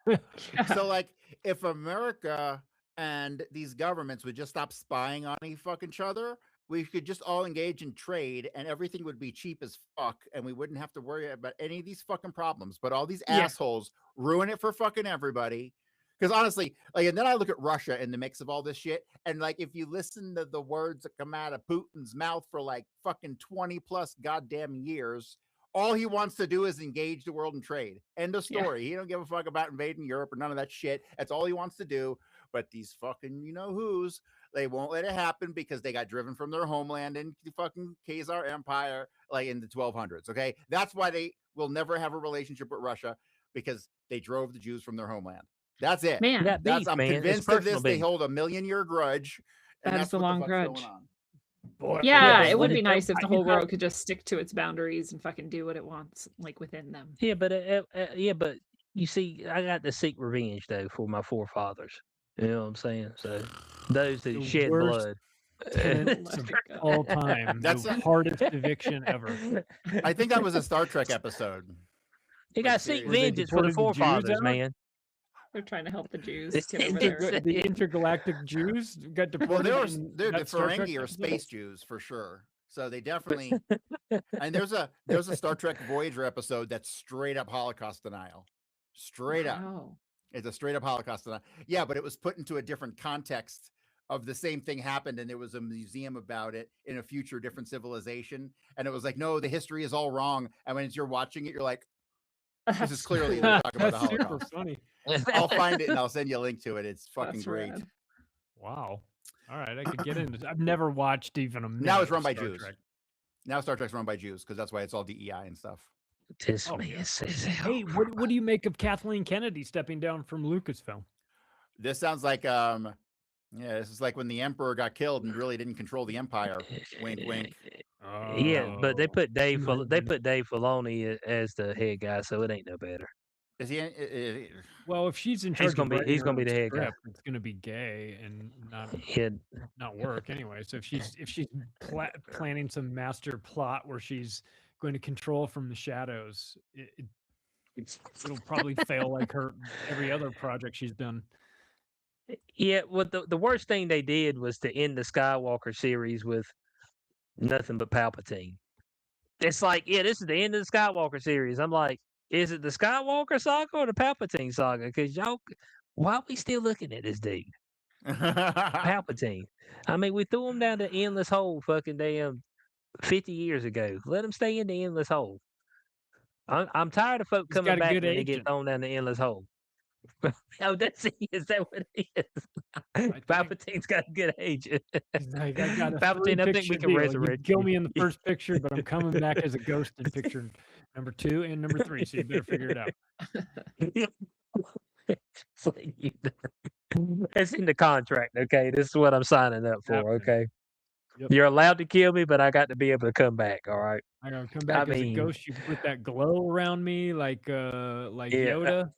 there. Yeah. So, like, if America and these governments would just stop spying on each other, we could just all engage in trade and everything would be cheap as fuck and we wouldn't have to worry about any of these fucking problems. But all these Yeah. assholes ruin it for fucking everybody. Because honestly, like, and then I look at Russia in the mix of all this shit, and like, if you listen to the words that come out of Putin's mouth for like fucking 20 plus goddamn years, all he wants to do is engage the world in trade. End of Yeah. story. He don't give a fuck about invading Europe or none of that shit. That's all he wants to do. But these fucking you know who's, they won't let it happen because they got driven from their homeland in the fucking Khazar Empire, like in the 1200s. Okay, that's why they will never have a relationship with Russia, because they drove the Jews from their homeland. That's it. Man, that That's beef, I'm man, it's convinced of this. personal They beef. hold a 1,000,000-year grudge. And That that's is a what the long fuck's grudge. going on. Boy, yeah, but it would what be it- nice if the you whole know- world could just stick to its boundaries and fucking do what it wants, like within them. Yeah, but you see, I got to seek revenge though for my forefathers. You know what I'm saying? So those that The shed worst blood. tenants of all time. That's the a- hardest eviction ever. I think that was a Star Trek episode. You got to Like, seek seriously. vengeance for the deported the Jews forefathers, out? man. They're trying to help the Jews It's- get over it's- there. The intergalactic Jews got deported. Well, in they're the that Star Trek Ferengi or episode? space Jews for sure. So they definitely. And there's a Star Trek Voyager episode that's straight up Holocaust denial. Straight up. Wow. It's a straight up Holocaust denial. Yeah, but it was put into a different context of the same thing happened, and there was a museum about it in a future different civilization, and it was like, no, the history is all wrong. And when you're watching it, you're like, this is clearly we're talking about the That's super Holocaust. funny. I'll find it and I'll send you a link to it. It's fucking That's great. rad. Wow. All right, I could get into. I've never watched even a minute. Now it's of run by Star Jews. Trek. Now Star Trek's run by Jews because that's why it's all DEI and stuff. This Oh, man yeah. says, Hey, what do you make of Kathleen Kennedy stepping down from Lucasfilm? This sounds like this is like when the emperor got killed and really didn't control the empire. Wink, wink. Yeah, but they Oh. put Dave. Mhm. They put Dave Filoni as the head guy, so it ain't no better. Is he? Well, if she's in charge, He's gonna of be. He's writing gonna be her the own head guy. script, it's going to be gay and Yeah, not work anyway. So if she's planning some master plot where she's going to control from the shadows, it'll probably fail like her every other project she's done. Yeah, well, the worst thing they did was to end the Skywalker series with nothing but Palpatine. It's like, yeah, this is the end of the Skywalker series. I'm like, is it the Skywalker saga or the Palpatine saga? Because y'all, why are we still looking at this dude? Palpatine. I mean, we threw him down the endless hole fucking damn 50 years ago. Let him stay in the endless hole. I'm tired of folk He's coming got a back good when they get agent. thrown down the endless hole. Oh, is that what it is? Palpatine's got a good agent. He's like, I got a Palpatine, I think we three-picture can deal. resurrect You kill you. me in the first picture, but I'm coming back as a ghost in picture number 2 and number 3. So you better figure it out. It's like it's in the contract, okay? This is what I'm signing up for, okay? Yep. You're allowed to kill me, but I got to be able to come back, all right? I gotta come back as a ghost. You put that glow around me like Yoda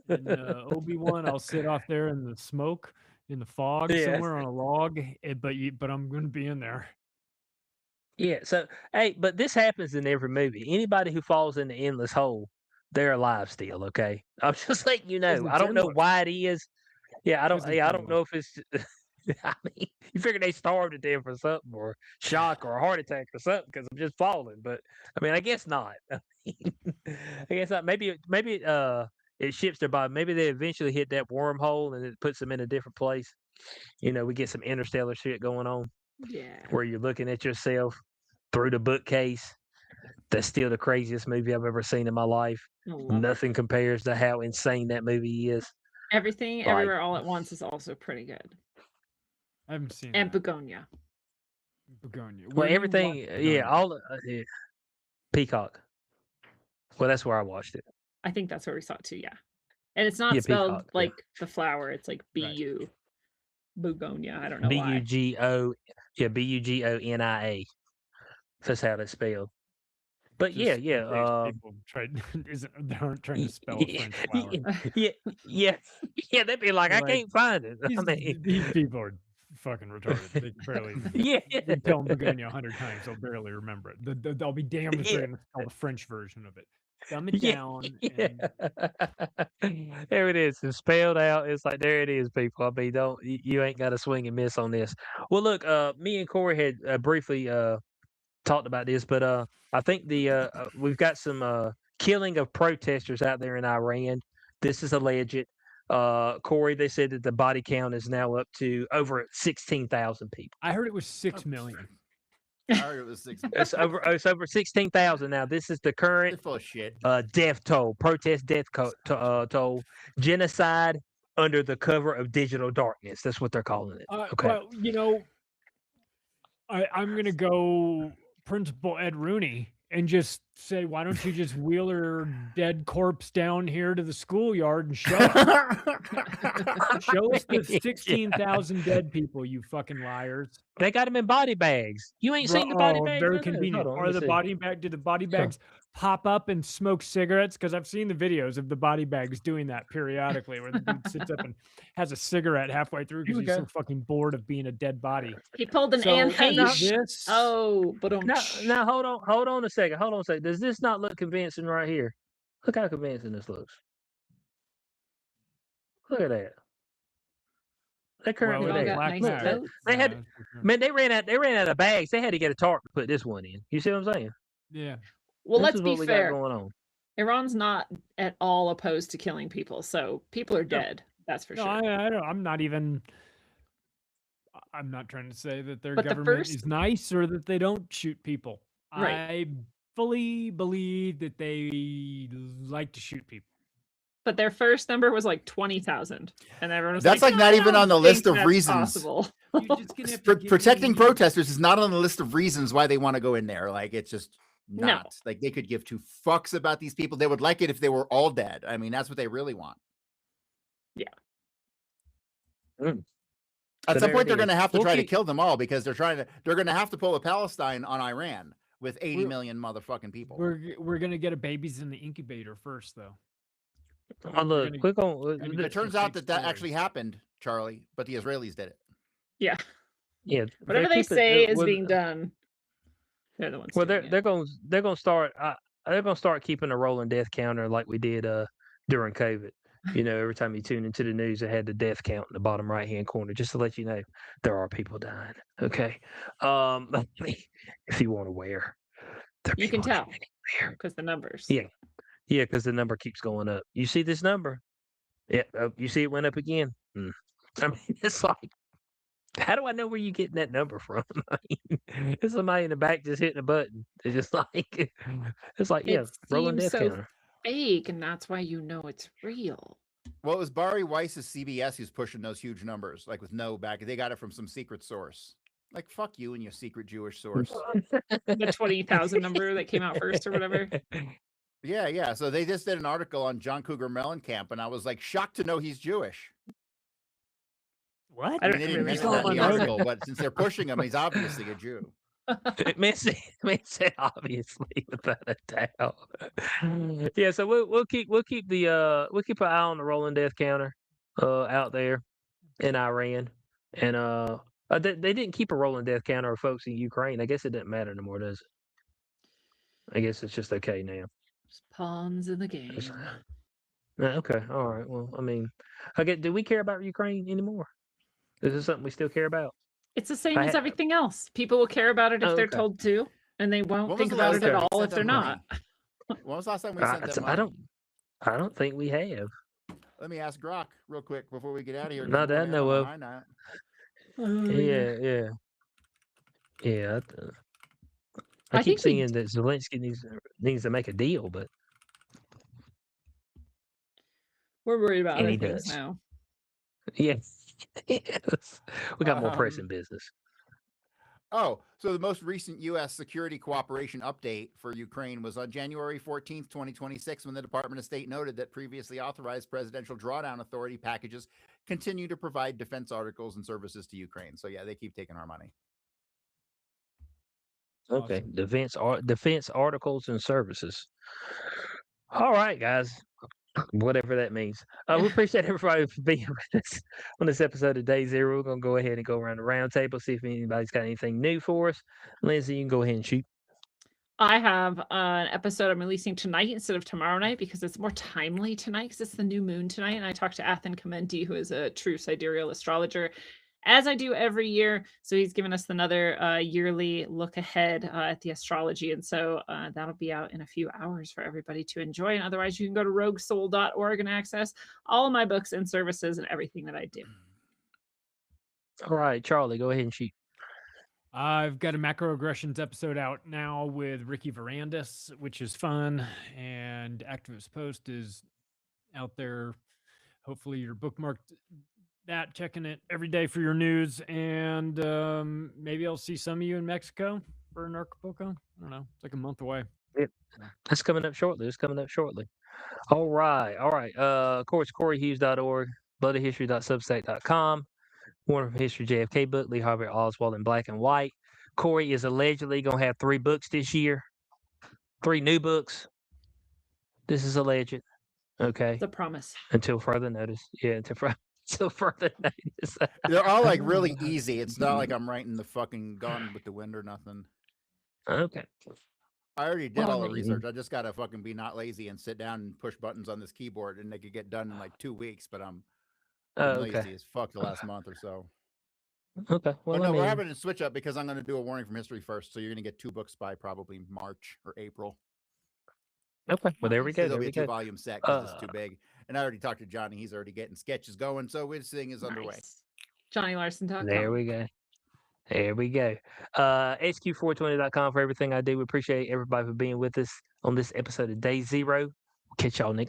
and Obi-Wan. I'll sit off there in the smoke, in the fog somewhere on a log, but I'm gonna be in there. Yeah, so hey, but this happens in every movie. Anybody who falls in the endless hole, they're alive still, okay? I'm just letting you know. I don't know why it is. Yeah, I don't know if it's I mean, you figure they starved to death or something, or shock or a heart attack or something because I'm just falling. But I mean, I guess not. I guess not. Maybe it shifts their body. Maybe they eventually hit that wormhole and it puts them in a different place. You know, we get some interstellar shit going on. Yeah. Where you're looking at yourself through the bookcase. That's still the craziest movie I've ever seen in my life. Nothing compares to how insane that movie is. Everything, Everywhere, All at Once is also pretty good. I haven't seen and Begonia. Well, everything, all Peacock. Well, that's where I watched it. I think that's where we saw it too. Yeah, and it's not spelled Peacock, like the flower. It's like B-U. Begonia. I don't know why. B-U-G-O. Yeah, B-U-G-O-N-I-A. That's how it's spelled. But Just yeah. People they aren't trying to spell a French flower. Yeah. They'd be like, I can't find it. These people are fucking retarded. They can barely. You can tell them Begonia 100 times, they'll barely remember it. They'll be damned if they're going to spell the French version of it. Dumb it down. There it is. It's spelled out. It's like, there it is, people. I mean, you ain't got to swing and miss on this. Well, look, me and Cory had briefly talked about this, but I think we've got some killing of protesters out there in Iran. This is alleged. Cory, they said that the body count is now up to over 16,000 people. I heard it was 6 million. I heard it was 6 million. It's over 16,000 now. This is the current full of shit. Death toll, protest death toll, genocide under the cover of digital darkness. That's what they're calling it. Okay. Well, you know, I'm going to go Principal Ed Rooney and just say, why don't you just wheel her dead corpse down here to the schoolyard and show us? Show us the 16,000 dead people, you fucking liars. They got them in body bags. You ain't seen the body bags? Very convenient. Or the body bag, did the body bags pop up and smoke cigarettes? Because I've seen the videos of the body bags doing that periodically, where the dude sits up and has a cigarette halfway through because he's so fucking bored of being a dead body. He pulled an Anne Heche. But now hold on a second. Hold on a second. Does this not look convincing right here? Look how convincing this looks. Look at that. They currently they ran out of bags. They had to get a tarp to put this one in. You see what I'm saying? Yeah. Well, let's be fair. Going on. Iran's not at all opposed to killing people, so people are dead. That's for sure. I'm not trying to say that their government is nice or that they don't shoot people. Right. I fully believe that they like to shoot people. But their first number was like 20,000, and everyone was that's like not even on the list of reasons. Protecting protesters is not on the list of reasons why they want to go in there. Like, it's just not. Like, they could give two fucks about these people. They would like it if they were all dead. I mean, that's what they really want. Yeah. At some point, they're going to have to try to kill them all because they're going to have to pull a Palestine on Iran with 80 million motherfucking people. We're going to get a babies in the incubator first, though. Look, click on. I mean, it turns out that actually happened, Charlie, but the Israelis did it. Yeah. Yeah. Whatever they say is being done. They're the ones. Well, they're going to start. They're going to start keeping a rolling death counter like we did during COVID. Every time you tune into the news, it had the death count in the bottom right-hand corner, just to let you know there are people dying. Okay, if you want to wear, you can tell because the numbers. Yeah, because the number keeps going up. You see this number? Yeah, you see it went up again. I mean, it's like, how do I know where you getting that number from? I mean, there's somebody in the back just hitting a button. It's just like, rolling death counter. Fake, and that's why you know it's real. Well, it was Barry Weiss's CBS who's pushing those huge numbers, like with no back. They got it from some secret source. Like, fuck you and your secret Jewish source. The 20,000 number that came out first or whatever. Yeah. So they just did an article on John Cougar Mellencamp, and I was like shocked to know he's Jewish. What? I mean, they didn't mention that in the article, but since they're pushing him, he's obviously a Jew. Man said obviously without a doubt. Yeah, so we'll keep an eye on the rolling death counter out there in Iran, and they didn't keep a rolling death counter of folks in Ukraine. I guess it didn't matter anymore, does it? I guess it's just okay now. Just pawns in the game. Okay, all right. Well, I mean, do we care about Ukraine anymore? Is this something we still care about? It's the same as everything else. People will care about it if they're told to, and they won't think about it at all if they're not. When was the last time we sent them money? I don't think we have. Let me ask Grok real quick before we get out of here. Not that I know of. Yeah. I keep seeing that Zelensky needs to make a deal, but we're worried about other things now. Yes. We got more pressing business. Oh, so the most recent U.S. security cooperation update for Ukraine was on January 14th, 2026, when the Department of State noted that previously authorized presidential drawdown authority packages continue to provide defense articles and services to Ukraine. So, yeah, they keep taking our money. Okay, defense articles and services. All right, guys. Whatever that means. We appreciate everybody for being with us on this episode of Day Zero. We're going to go ahead and go around the round table, see if anybody's got anything new for us. Lindsay, you can go ahead and shoot. I have an episode I'm releasing tonight instead of tomorrow night because it's more timely tonight because it's the new moon tonight. And I talked to Athan Kamenti, who is a true sidereal astrologer, as I do every year. So he's given us another yearly look ahead at the astrology. And so that'll be out in a few hours for everybody to enjoy. And otherwise, you can go to roguesoul.org and access all of my books and services and everything that I do. All right, Charlie, go ahead and shoot. I've got a macroaggressions episode out now with Ricky Varandas, which is fun. And Activist Post is out there. Hopefully you're bookmarked that, checking it every day for your news, and maybe I'll see some of you in Mexico for an Acapulco. I don't know. It's like a month away. Yep. That's coming up shortly. All right. Of course, CoryHughes.org, bloodyhistory.substack.com, Warner from History JFK book, Lee Harvey Oswald in black and white. Cory is allegedly going to have 3 books this year. 3 new books. This is alleged. Okay. It's a promise. Until further notice. Yeah, until further notice. They're all like really easy. It's not like I'm writing the fucking Gone with the Wind or nothing. Okay. I already did all the research. I just gotta fucking be not lazy and sit down and push buttons on this keyboard, and they could get done in like 2 weeks. But I'm lazy as fuck the last month or so. Okay. Well, no, we're having a switch up because I'm going to do a warning from history first. So you're going to get 2 books by probably March or April. Okay. Well, there we go. There'll be a 2-volume set because it's too big. And I already talked to Johnny. He's already getting sketches going. So this thing is underway. JohnnyLarson.com. There we go. HQ420.com for everything I do. We appreciate everybody for being with us on this episode of Day Zero. We'll catch y'all next